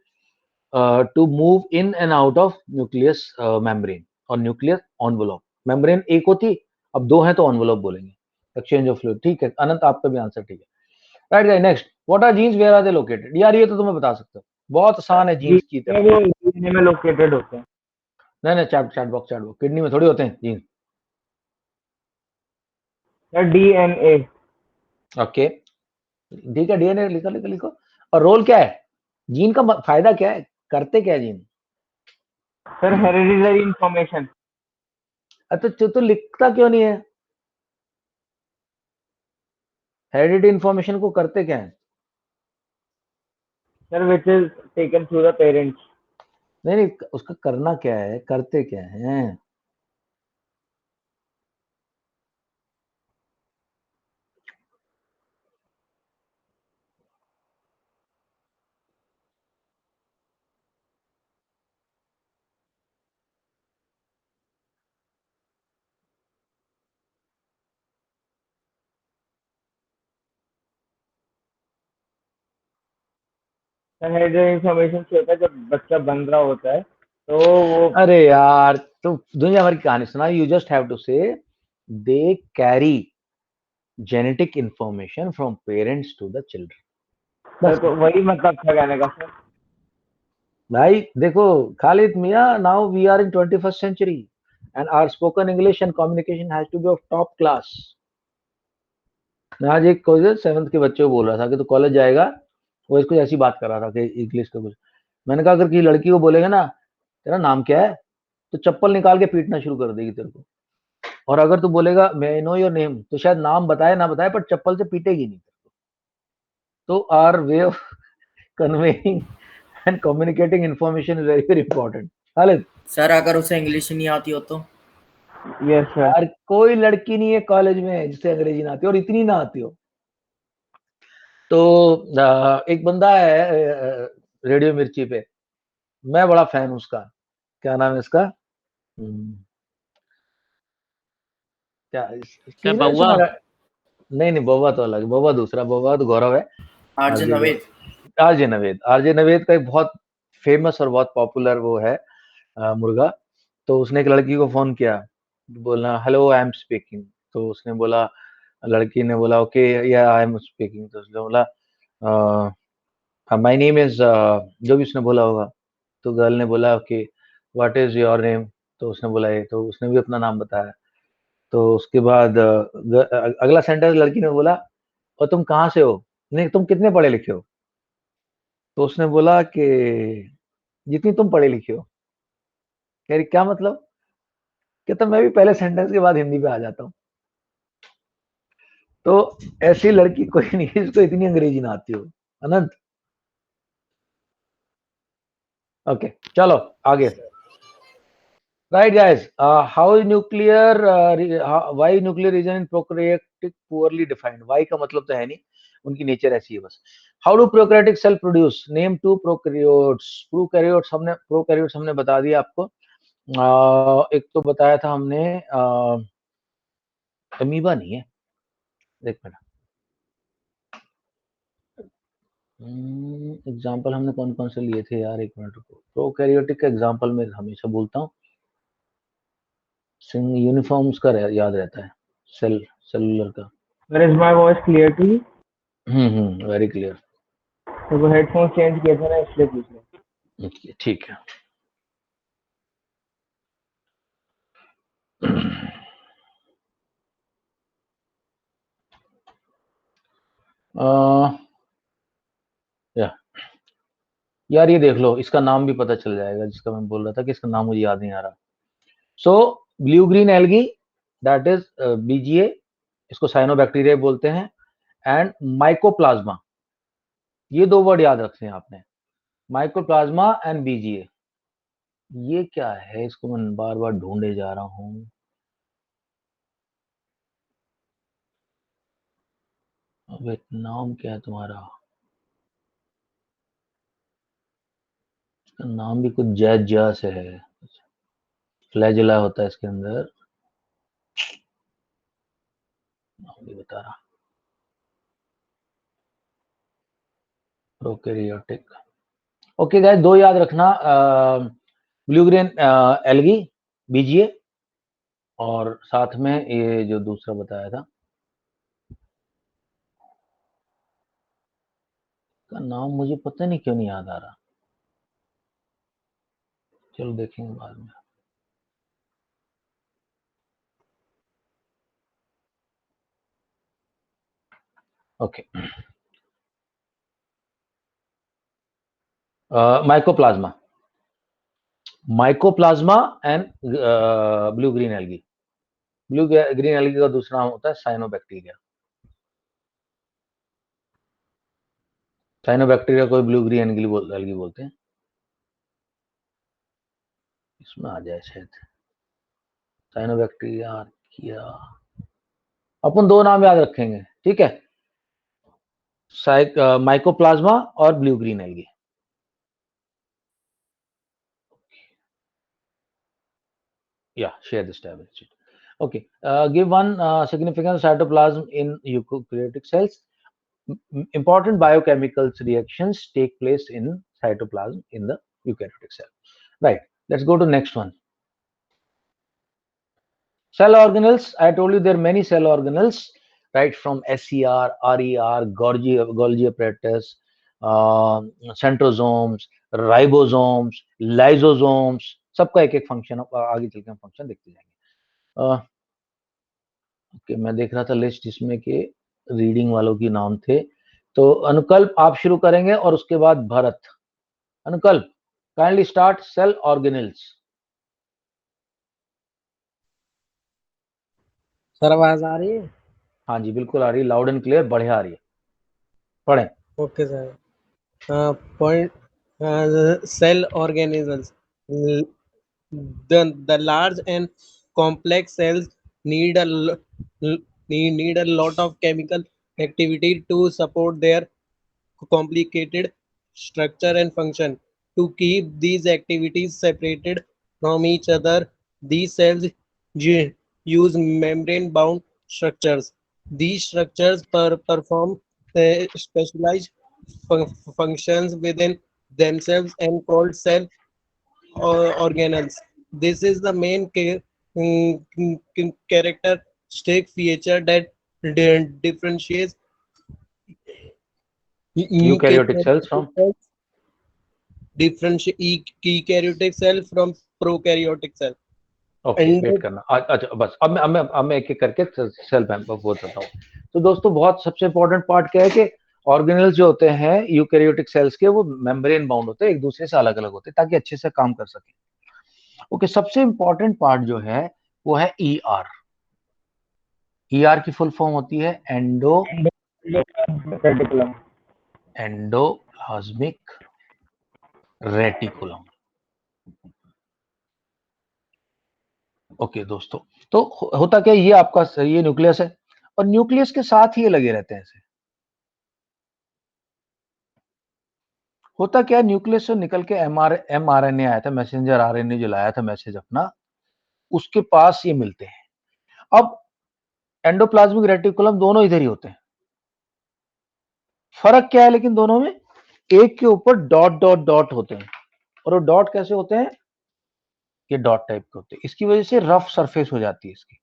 to move in and out of nucleus membrane और न्यूक्लियस एनवलप। मेम्ब्रेन एक होती, अब दो हैं तो envelope बोलेंगे। एक्सचेंज ऑफ फ्लूइड, ठीक है अनंत, आपका भी आंसर ठीक है। Right guys, next, what are genes, where are they located? यार ये तो तुम्हें बता सकते हो, बहुत आसान है जीन्स की तरफ। वो DNA में लोकेटेड होते हैं। नहीं नहीं, चैट बॉक्स, किडनी में थोड़ी होते हैं जीन्स। DNA। ओके ठीक है, डीएनए लिखो लिखो लिखो। और रोल क्या है जीन का, फायदा क्या है, करते क्या है जीन? Sir, hereditary information. अच्छा तो लिखता क्यों नहीं है? हेरिडिटरी इंफॉर्मेशन को करते क्या है? Sir, which is taken through the parents. नहीं नहीं, उसका करना क्या है, करते क्या है? सर, हेरिडिटरी इंफॉर्मेशन से होता है जब बच्चा बन रहा होता है तो वो। अरे यार, तो दुनिया भर की कहानी सुना। You just have to say they carry genetic information from parents to the children. Sir, तो वही मतलब था कहने का सर। भाई देखो खालिद मियां, now we are in 21st century and our spoken English and communication has to be of top class. मैं आज एक 7th के बच्चे को बोल रहा था कि तो कॉलेज जाएगा, वो इसको ऐसी बात कर रहा था कि इंग्लिश का कुछ। मैंने कहा अगर किसी लड़की को बोलेगा ना तेरा नाम क्या है, तो चप्पल निकाल के पीटना शुरू कर देगी तेरे को। और अगर तू बोलेगा मे आई नो योर नेम, तो शायद नाम बताए ना बताए पर चप्पल से पीटेगी नहीं। तो our way of conveying and communicating information is very very important. Khalid sir अगर उसे इंग्लिश नहीं आती हो तो? Yes sir. यार कोई लड़की नहीं है कॉलेज में जिसे अंग्रेजी ना आती हो, और इतनी ना आती हो। तो एक बंदा है रेडियो मिर्ची पे, मैं बड़ा फैन हूं उसका। क्या नाम है इसका? क्या क्या किसने बउआ? सुना? नहीं नहीं, बउआ तो अलग, बउआ दूसरा, बउआ तो गौरव है। RJ Naved. RJ Naved, RJ Naved का एक बहुत फेमस और बहुत पॉपुलर वो है मुर्गा। तो उसने एक लड़की को फोन किया, बोला हेलो आई एम स्पीकिंग। तो उसने बोला, लड़की ने बोला ओके या आई एम स्पीकिंग। तो उसने बोला माय नेम इज, जो भी उसने बोला होगा, तो गर्ल ने बोला कि व्हाट इज योर नेम, तो उसने बोला ये, तो उसने भी अपना नाम बताया। तो उसके बाद अगला सेंटेंस लड़की ने बोला, और तुम कहाँ से हो, नहीं तुम कितने पढ़े लिखे हो, तो उसने बोला कि जितनी तुम पढ़े लिखे हो। कह रही क्या मतलब, कहता मैं भी पहले सेंटेंस के बाद हिंदी पे आ जाता हूँ। तो ऐसी लड़की कोई नहीं जिसको इतनी अंग्रेजी ना आती हो। अनंत, ओके चलो आगे। Right guys, how nuclear why nuclear region in prokaryotic poorly defined. Why का मतलब तो है नहीं, उनकी नेचर ऐसी है बस। How do prokaryotic cell produce, name two prokaryotes. Prokaryotes हमने बता दिया आपको। एक तो बताया था हमने अमीबा नहीं है, एक मिनट, एग्जाम्पल हमने कौन कौन से लिए थे यार, एक मिनट रुको। प्रोकैरियोटिक का एग्जाम्पल मैं हमेशा बोलता हूँ, यूनिफॉर्म्स का याद रहता है, सेलुलर का। Sir, is my voice clear to you? Very clear. तो वो हेडफोन चेंज किए थे ना, इसलिए पूछ रहा ठीक है। या यार ये देख लो, इसका नाम भी पता चल जाएगा, जिसका मैं बोल रहा था कि इसका नाम मुझे याद नहीं आ रहा। So blue green algae, that is BGA, इसको साइनोबैक्टीरिया बोलते हैं, एंड माइकोप्लाज्मा, ये दो वर्ड याद रखने हैं आपने, माइकोप्लाज्मा एंड बीजीए। ये क्या है, इसको मैं बार बार ढूंढे जा रहा हूँ। अब नाम क्या है तुम्हारा, इसका नाम भी कुछ जैज जा से है, फ्लैजेला होता है इसके अंदर, नाम भी बता रहा। प्रोकैरियोटिक, ओके गाइस, दो याद रखना, ब्लू ग्रीन एल्गी, बीजीए, और साथ में ये जो दूसरा बताया था, का नाम मुझे पता नहीं क्यों नहीं याद आ रहा, चलो देखेंगे बाद में। Okay, mycoplasma, mycoplasma and blue green algae. Blue green algae का दूसरा नाम होता है साइनोबैक्टीरिया। साइनोबैक्टीरिया को ब्लू ग्रीन एल्गी बोलते हैं, इसमें आ जाए शायद साइनोबैक्टीरिया किया। अपन दो नाम याद रखेंगे, ठीक है, माइकोप्लाज्मा और blue green algae. Yeah, share this tablet sheet. Okay, give one significant cytoplasm in eukaryotic cells. Important biochemical reactions take place in cytoplasm in the eukaryotic cell. Right, let's go to next one. Cell organelles, I told you there are many cell organelles, right, from SCR, RER, Golgi apparatus, centrosomes, ribosomes, lysosomes, सबका एक एक function आगे चल के हम function देखते जाएंगे। Okay, मैं देख रहा था लिस्ट जिसमें के रीडिंग वालों की नाम थे, तो अनुकल्प आप शुरू करेंगे और उसके बाद Bharat. Anukalp, kindly start cell organelles. Sir आवाज आ रही है? हाँ जी बिल्कुल आ रही है, लाउड एंड क्लियर, बढ़िया आ रही है, पढ़ें। Okay sir. Point, cell organisms. The large and complex cells need need a lot of chemical activity to support their complicated structure and function. To keep these activities separated from each other, these cells use membrane-bound structures. These structures perform specialized functions within themselves and called cell organelles. This is the main characteristic feature that differentiates eukaryotic cells from, differentiate eukaryotic cell from prokaryotic cell. Okay And wait करना अच्छा बस अब मैं एक एक करके cell वो बताता हूँ। तो दोस्तों बहुत सबसे इंपॉर्टेंट पार्ट क्या है कि ऑर्गेनेल्स जो होते हैं यूकैरियोटिक सेल्स के वो मेम्ब्रेन बाउंड होते हैं, एक दूसरे से अलग अलग होते हैं ताकि अच्छे से काम कर सके। ओके सबसे इंपॉर्टेंट पार्ट जो है वो है ईआर। ईआर की फुल फॉर्म होती है एंडोप्लाज्मिक रेटिकुलम। ओके दोस्तों, तो होता क्या, ये आपका ये न्यूक्लियस है और न्यूक्लियस के साथ ही ये लगे रहते हैं ऐसे। होता क्या, न्यूक्लियस से निकल के एमआरएनए आया था, मैसेंजर आरएनए जो लाया था मैसेज अपना, उसके पास ये मिलते हैं। अब एंडोप्लाज्मिक रेटिकुलम दोनों इधर ही होते हैं। फर्क क्या है लेकिन दोनों में, एक के ऊपर डॉट डॉट डॉट होते हैं और वो डॉट कैसे होते हैं, ये डॉट टाइप के होते हैं। इसकी वजह से रफ सरफेस हो जाती है इसकी,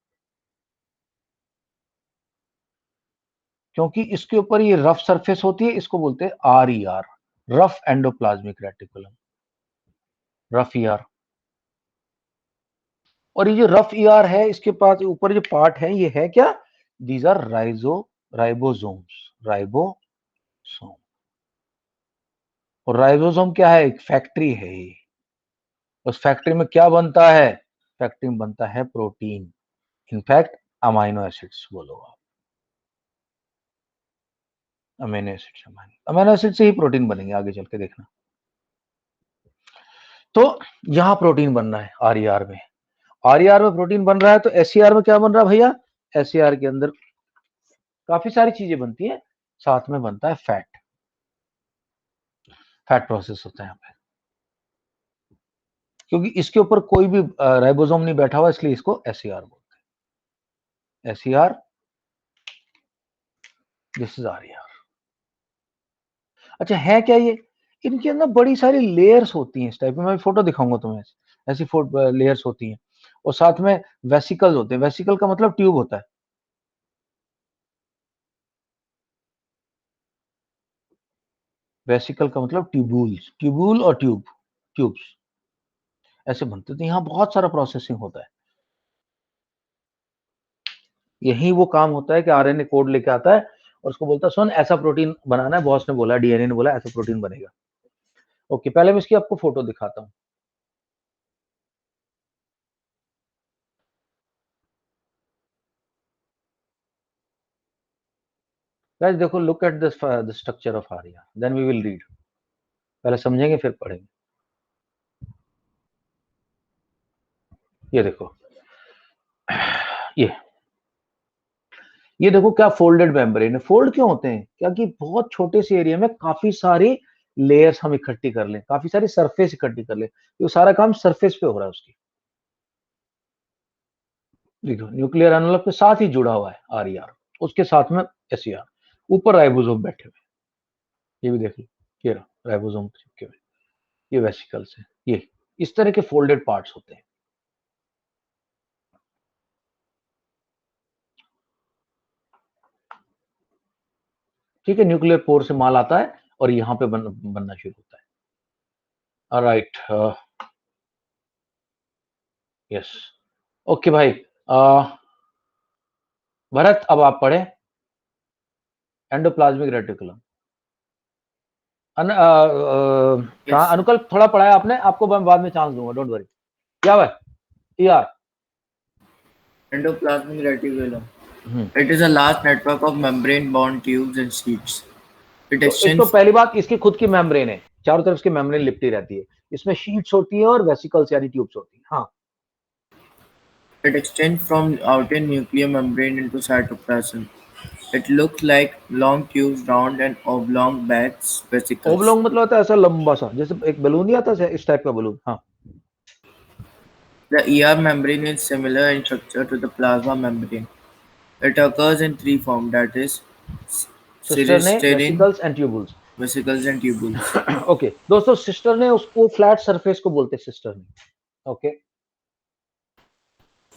क्योंकि इसके ऊपर ये रफ सरफेस होती है, इसको बोलते हैं RER, rough endoplasmic reticulum, rough ER. और ये जो रफ ईआर है इसके पास ऊपर जो पार्ट है ये है क्या, दीज आर राइबोसोम। और राइबोसोम क्या है, एक फैक्ट्री है ये। उस फैक्ट्री में क्या बनता है, फैक्ट्री में बनता है प्रोटीन, इनफैक्ट अमाइनो एसिड्स बोलो आप, अमीनो एसिड से ही प्रोटीन बनेंगे आगे चल के देखना। तो यहां प्रोटीन बन रहा है आरईआर में, आरईआर में प्रोटीन बन रहा है। तो एसईआर में क्या बन रहा है भैया, एसईआर के अंदर काफी सारी चीजें बनती हैं, साथ में बनता है फैट प्रोसेस होता है यहाँ पे। क्योंकि इसके ऊपर कोई भी राइबोसोम नहीं बैठा हुआ इसलिए इसको एसईआर बोलते हैं। SER, this is RER. अच्छा है क्या ये, इनके अंदर बड़ी सारी लेयर्स होती हैं इस टाइप में, मैं फोटो दिखाऊंगा तुम्हें, ऐसी लेयर्स होती हैं। और साथ में वेसिकल्स होते हैं, वेसिकल का मतलब ट्यूब होता है। वेसिकल का मतलब ट्यूबुल्स, ट्यूबुल और ट्यूब्स ऐसे बनते थे। यहाँ बहुत सारा प्रोसेसिंग होता है, यही वो काम होता है कि आरएनए कोड लेके आता है और उसको बोलता है सुन ऐसा प्रोटीन बनाना है, बॉस ने बोला, डीएनए ने बोला ऐसा प्रोटीन बनेगा। ओके पहले मैं इसकी आपको फोटो दिखाता हूँ। गाइस देखो, look at this the structure of RER, then we will read. पहले समझेंगे फिर पढ़ेंगे। ये देखो, ये देखो क्या फोल्डेड मेम्ब्रेन है। फोल्ड क्यों होते हैं, क्योंकि बहुत छोटे से एरिया में काफी सारी लेयर्स हम इकट्ठी कर लें, काफी सारी सरफेस इकट्ठी कर लें, तो सारा काम सरफेस पे हो रहा है उसकी। देखो न्यूक्लियर एनवलप के साथ ही जुड़ा हुआ है आरईआर, उसके साथ में एसईआर, ऊपर राइबोसोम बैठे हुए, ये भी देख लो, ये रहा राइबोसोम चिपके हुए, ये वेसिकल्स है, ये इस तरह के फोल्डेड पार्ट्स होते हैं। ठीक है, न्यूक्लियर पोर से माल आता है और यहाँ पे बनना शुरू होता है। ऑलराइट, यस, ओके भाई। भरत अब आप पढ़े एंडोप्लाज्मिक रेटिकुलम। अनुकल्प थोड़ा पढ़ा है आपने, आपको मैं बाद में चांस दूंगा, डोंट वरी। क्या भाई, ER Endoplasmic reticulum. It is a large network of membrane-bound tubes and sheets. It तो extends. एक तो पहली बात, इसकी खुद की मेम्ब्रेन है, चारों तरफ इसकी मेम्ब्रेन लिपटी रहती है, इसमें शीट्स होती है और वेसिकल्स यानी ट्यूब्स होती है। हाँ, It extends from outer nuclear membrane into cytoplasm. It looks like long tubes, round and oblong bags, vesicles. Oblong मतलब होता है ऐसा लंबा सा, जैसे एक बलून नहीं आता इस टाइप का बलून। हाँ, The ER membrane is similar in structure to the plasma membrane. It occurs in three forms, that is, cisternae, serine, vesicles and tubules. vesicles and tubules. Okay दोस्तों, सिस्टरने उसको flat surface को बोलते हैं cisternae. Okay,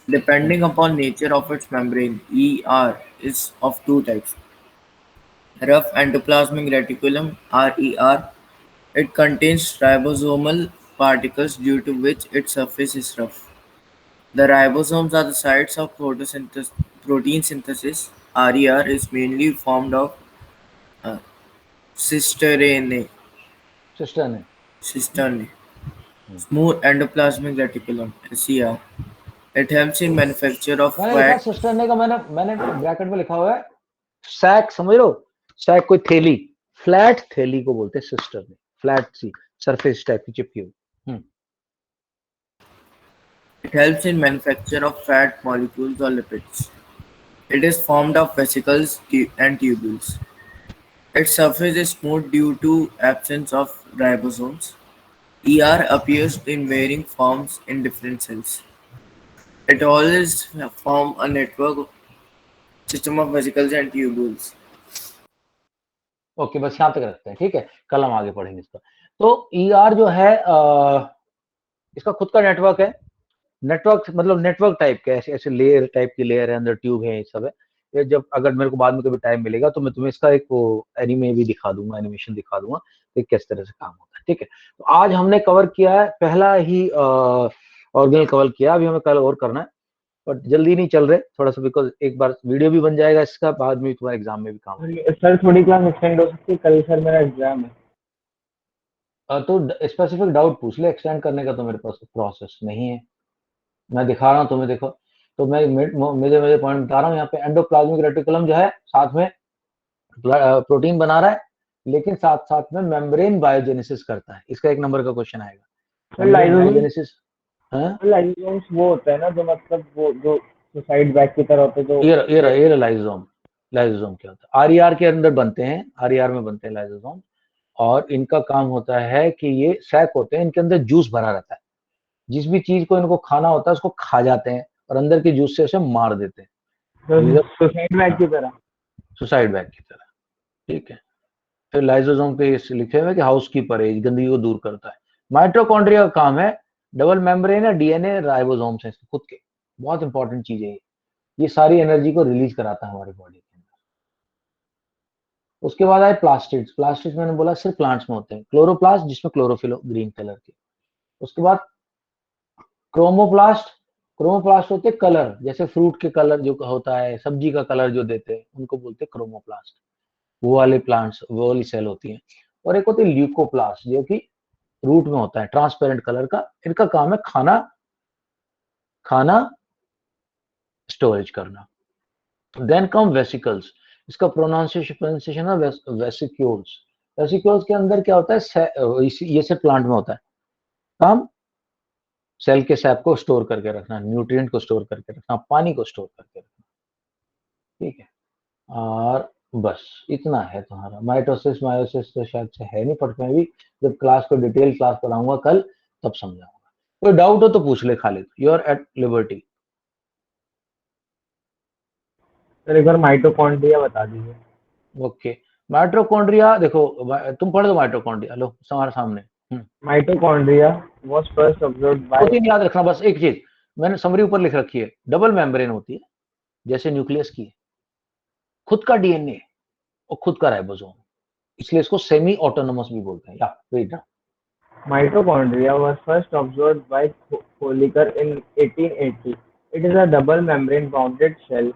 Depending upon nature of its membrane, ER is of two types. Rough endoplasmic reticulum (RER). It contains ribosomal particles due to which its surface is rough. The ribosomes are the sites of protein synthesis. RER is mainly formed of uh, cisternae, sister ने smooth endoplasmic reticulum (SER). It helps in manufacture of मैंने लिखा fat. Sister का, मैंने bracket में लिखा हुआ है sac, समझ लो, सैक कोई थैली, फ्लैट थैली को बोलते हैं सिस्टर ने, फ्लैट सी सरफेस टाइप की चिपकी हुई। It helps in manufacture of fat molecules or lipids. It is formed of vesicles and tubules. Its surface is smooth due to absence of ribosomes. ER appears in varying forms in different cells. It always form a network system of vesicles and tubules. Okay, बस यहाँ तक रखते हैं, ठीक है, कल हम आगे पढ़ेंगे इसका। तो ER जो है इसका खुद का नेटवर्क है, नेटवर्क मतलब नेटवर्क टाइप का, ऐसे ऐसे लेयर टाइप की लेयर है, अंदर ट्यूब है, ये सब है। ये जब अगर मेरे को बाद में कभी टाइम मिलेगा तो मैं तुम्हें इसका एक वो एनिमे भी दिखा दूंगा, एनिमेशन दिखा दूंगा कि किस तरह से काम होता है, ठीक है। तो आज हमने कवर किया है पहला ही ऑर्गेनल कवर किया, अभी हमें कल और करना है, बट जल्दी नहीं चल रहे थोड़ा सा, बिकॉज एक बार वीडियो भी बन जाएगा इसका, बाद में तुम्हारे एग्जाम में भी काम होगा। सर थोड़ी क्लास एक्सटेंड हो सकती है, कल सर मेरा एग्जाम है। तो स्पेसिफिक डाउट पूछ ले, एक्सटेंड करने का तो मेरे पास प्रोसेस नहीं है, मैं दिखा रहा हूँ तुम्हें, देखो। तो मैं मेरे पॉइंट बता रहा हूँ, यहाँ पे एंडोप्लाज्मिक रेटिकुलम जो है साथ में प्रोटीन बना रहा है, लेकिन साथ साथ में मेम्ब्रेन बायोजेनेसिस करता है। इसका 1 नंबर का क्वेश्चन आएगा, बायोजेनेसिस। लाइसोसोम्स वो होता है ना, जो मतलब वो जो सुसाइड बैग की तरह होते हैं, जो ये लाइसोसोम, लाइसोसोम क्या होता है, आरईआर के अंदर बनते हैं, आरईआर में बनते हैं लाइसोसोम, और इनका काम होता है कि ये सैक होते हैं, इनके अंदर जूस भरा रहता है, जिस भी चीज को इनको खाना होता है उसको खा जाते हैं और अंदर के जूस से उसे मार देते हैं, सुसाइड बैग की तरह, सुसाइड बैग की तरह, ठीक है। फिर लाइसोसोम पे लिखे हुए कि हाउसकीपर है, गंदगी को दूर करता है। माइटोकॉन्ड्रिया का काम है, डबल मेम्ब्रेन है, डीएनए राइबोसोम्स है इसके खुद के, बहुत इंपॉर्टेंट चीज है ये सारी एनर्जी को रिलीज कराता है हमारी बॉडी के अंदर। उसके बाद आए प्लास्टिड्स, प्लास्टिड्स मैंने बोला सिर्फ प्लांट्स में होते हैं, क्लोरोप्लास्ट जिसमें क्लोरोफिल हो ग्रीन कलर के। उसके बाद क्रोमोप्लास्ट, क्रोमोप्लास्ट होते हैं कलर, जैसे फ्रूट के कलर जो होता है, सब्जी का कलर जो देते हैं उनको बोलते हैं क्रोमोप्लास्ट, वो वाले प्लांट्स, वो वाली सेल होती हैं। और एक होती है ल्यूकोप्लास्ट जो कि रूट में होता है, ट्रांसपेरेंट कलर का, इनका काम है खाना स्टोरेज करना। देन कम वेसिकल्स, इसका प्रोनाउंसिएशन है वेसिक्यूल्स। वेसिक्यूल्स के अंदर क्या होता है, ये से प्लांट में होता है, काम सेल के सैप को स्टोर करके रखना, न्यूट्रिएंट को स्टोर करके रखना, पानी को स्टोर करके रखना, ठीक है। और बस इतना है तुम्हारा। माइटोसिस मायोसिस तो शायद से है नहीं पढ़ में भी, जब क्लास को डिटेल क्लास पढ़ाऊंगा कल तब समझाऊंगा। कोई डाउट हो तो पूछ ले Khalid, you are at liberty. Sir एक बार माइटोकॉन्ड्रिया बता दीजिए। ओके, माइटोकॉन्ड्रिया देखो, तुम पढ़ दो माइटोकॉन्ड्रिया, लो हमारे सामने। Mitochondria was first observed bye, 2-3 याद रखना, बस एक चीज मैंने समरी ऊपर लिख रखी है, डबल मेम्ब्रेन होती है जैसे न्यूक्लियस की, खुद का डीएनए और खुद का राइबोसोम, इसलिए इसको सेमी ऑटोनोमस भी बोलते हैं। या वेट ना, Mitochondria was first observed by Kolliker in 1880. It is a double membrane bounded cell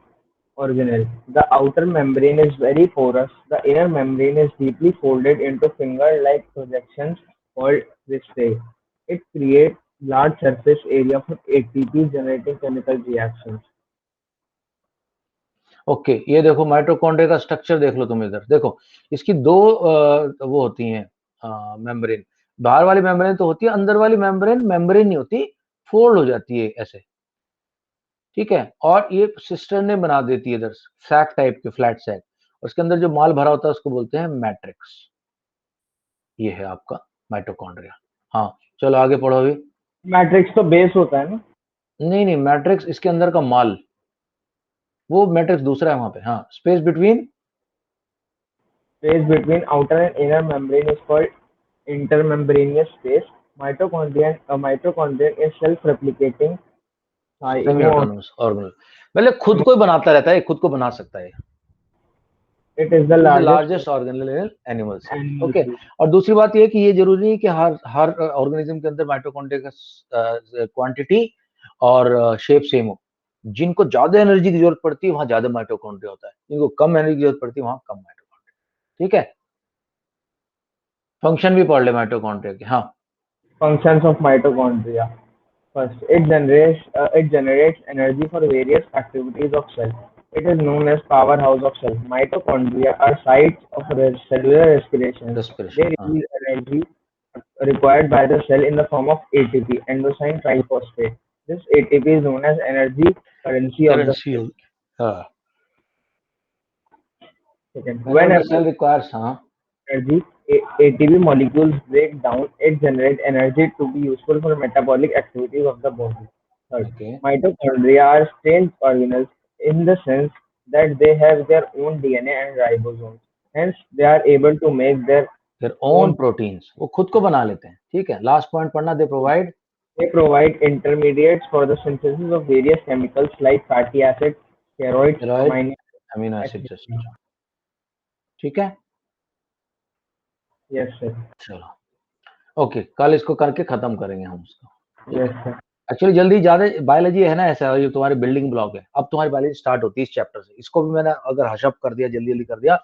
organelle. The outer membrane is very porous. The inner membrane is deeply folded into finger-like projections called cristae. It creates large surface area for ATP generating chemical reactions. Okay ये देखो mitochondria का structure देख लो तुम, इधर देखो, इसकी 2 वो होती हैं मेम्ब्रेन, बाहर वाली मेम्ब्रेन तो होती है, अंदर वाली मेम्ब्रेन नहीं होती, फोल्ड हो जाती है ऐसे, ठीक है। और ये सिस्टर ने बना देती है इधर सैक टाइप के, फ्लैट सैक, उसके अंदर जो माल भरा होता है उसको बोलते हैं मैट्रिक्स। ये है आपका माइटोकॉन्ड्रिया। हाँ चलो आगे पढ़ो अभी। मैट्रिक्स तो बेस होता है ना? नहीं मैट्रिक्स इसके अंदर का माल, वो मैट्रिक्स दूसरा है वहां पे। हाँ, space between outer and inner membrane is called intermembranaceous space. Mitochondrion is self-replicating semi autonomous organelle, मतलब खुद को ही बनाता रहता है, खुद को बना सकता है। It is the largest organelle animals. animal okay, group. और दूसरी बात ये कि ये जरूरी नहीं कि हर ऑर्गेनिज्म के अंदर माइटोकॉन्ड्रिया का क्वांटिटी और शेप सेम हो। जिनको ज्यादा एनर्जी की जरूरत पड़ती है वहां ज्यादा माइटोकॉन्ड्रिया होता है, जिनको कम एनर्जी की जरूरत पड़ती है वहां कम माइटोकॉन्ड्रिया। ठीक है, फंक्शन भी पढ़ ले माइटोकॉन्ड्रिया के। हाँ, Functions of mitochondria. First, it generates energy for various activities of cell. It is known as powerhouse of cell. Mitochondria are sites of cellular respiration. They respiration. हाँ, release energy required by the cell in the form of ATP, endocyne triphosphate. This ATP is known as energy currency of the currency. हाँ, second. whenever the Whenever cell requires, हाँ, energy, ATP molecules break down, it generates energy to be useful for metabolic activities of the body. Third, okay, mitochondria are strange organelles in the sense that they have their own DNA and ribosomes. Hence, they are able to make their their own proteins, वो खुद को बना लेते हैं। ठीक है, last point पढ़ना, they provide intermediates for the synthesis of various chemicals like fatty acids, steroids, steroid, amino amino acids. acid just। ठीक है, Yes, sir. चलो ओके, कल इसको करके खत्म करेंगे हम उसको। Yes, sir. एक्चुअली जल्दी ज्यादा बायोलॉजी है ना, ऐसा ये तुम्हारे बिल्डिंग ब्लॉक है। अब तुम्हारी बायोलॉजी स्टार्ट होती है इस चैप्टर से। इसको भी मैंने अगर हशअप कर दिया, जल्दी जल्दी कर दिया,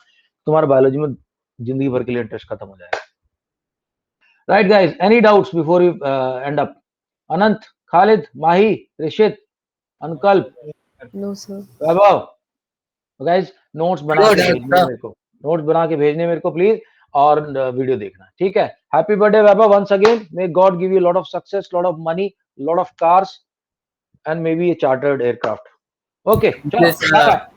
तुम्हारा बायोलॉजी में जिंदगी भर के लिए इंटरेस्ट खत्म हो जाएगा। Right guys, any doubts before you end up? Anant, Khalid, Mahi, Rishit, Anukalp, No, sir. Vaibhav, guys notes बना No के doubt, भेजने sir. मेरे को, नोट्स बना के भेजने मेरे को प्लीज, और वीडियो देखना। ठीक है, happy birthday Vaibhav once again, may God give you lot of success, lot of money, lot of cars, and maybe a chartered aircraft. Okay, Yes, bye bye.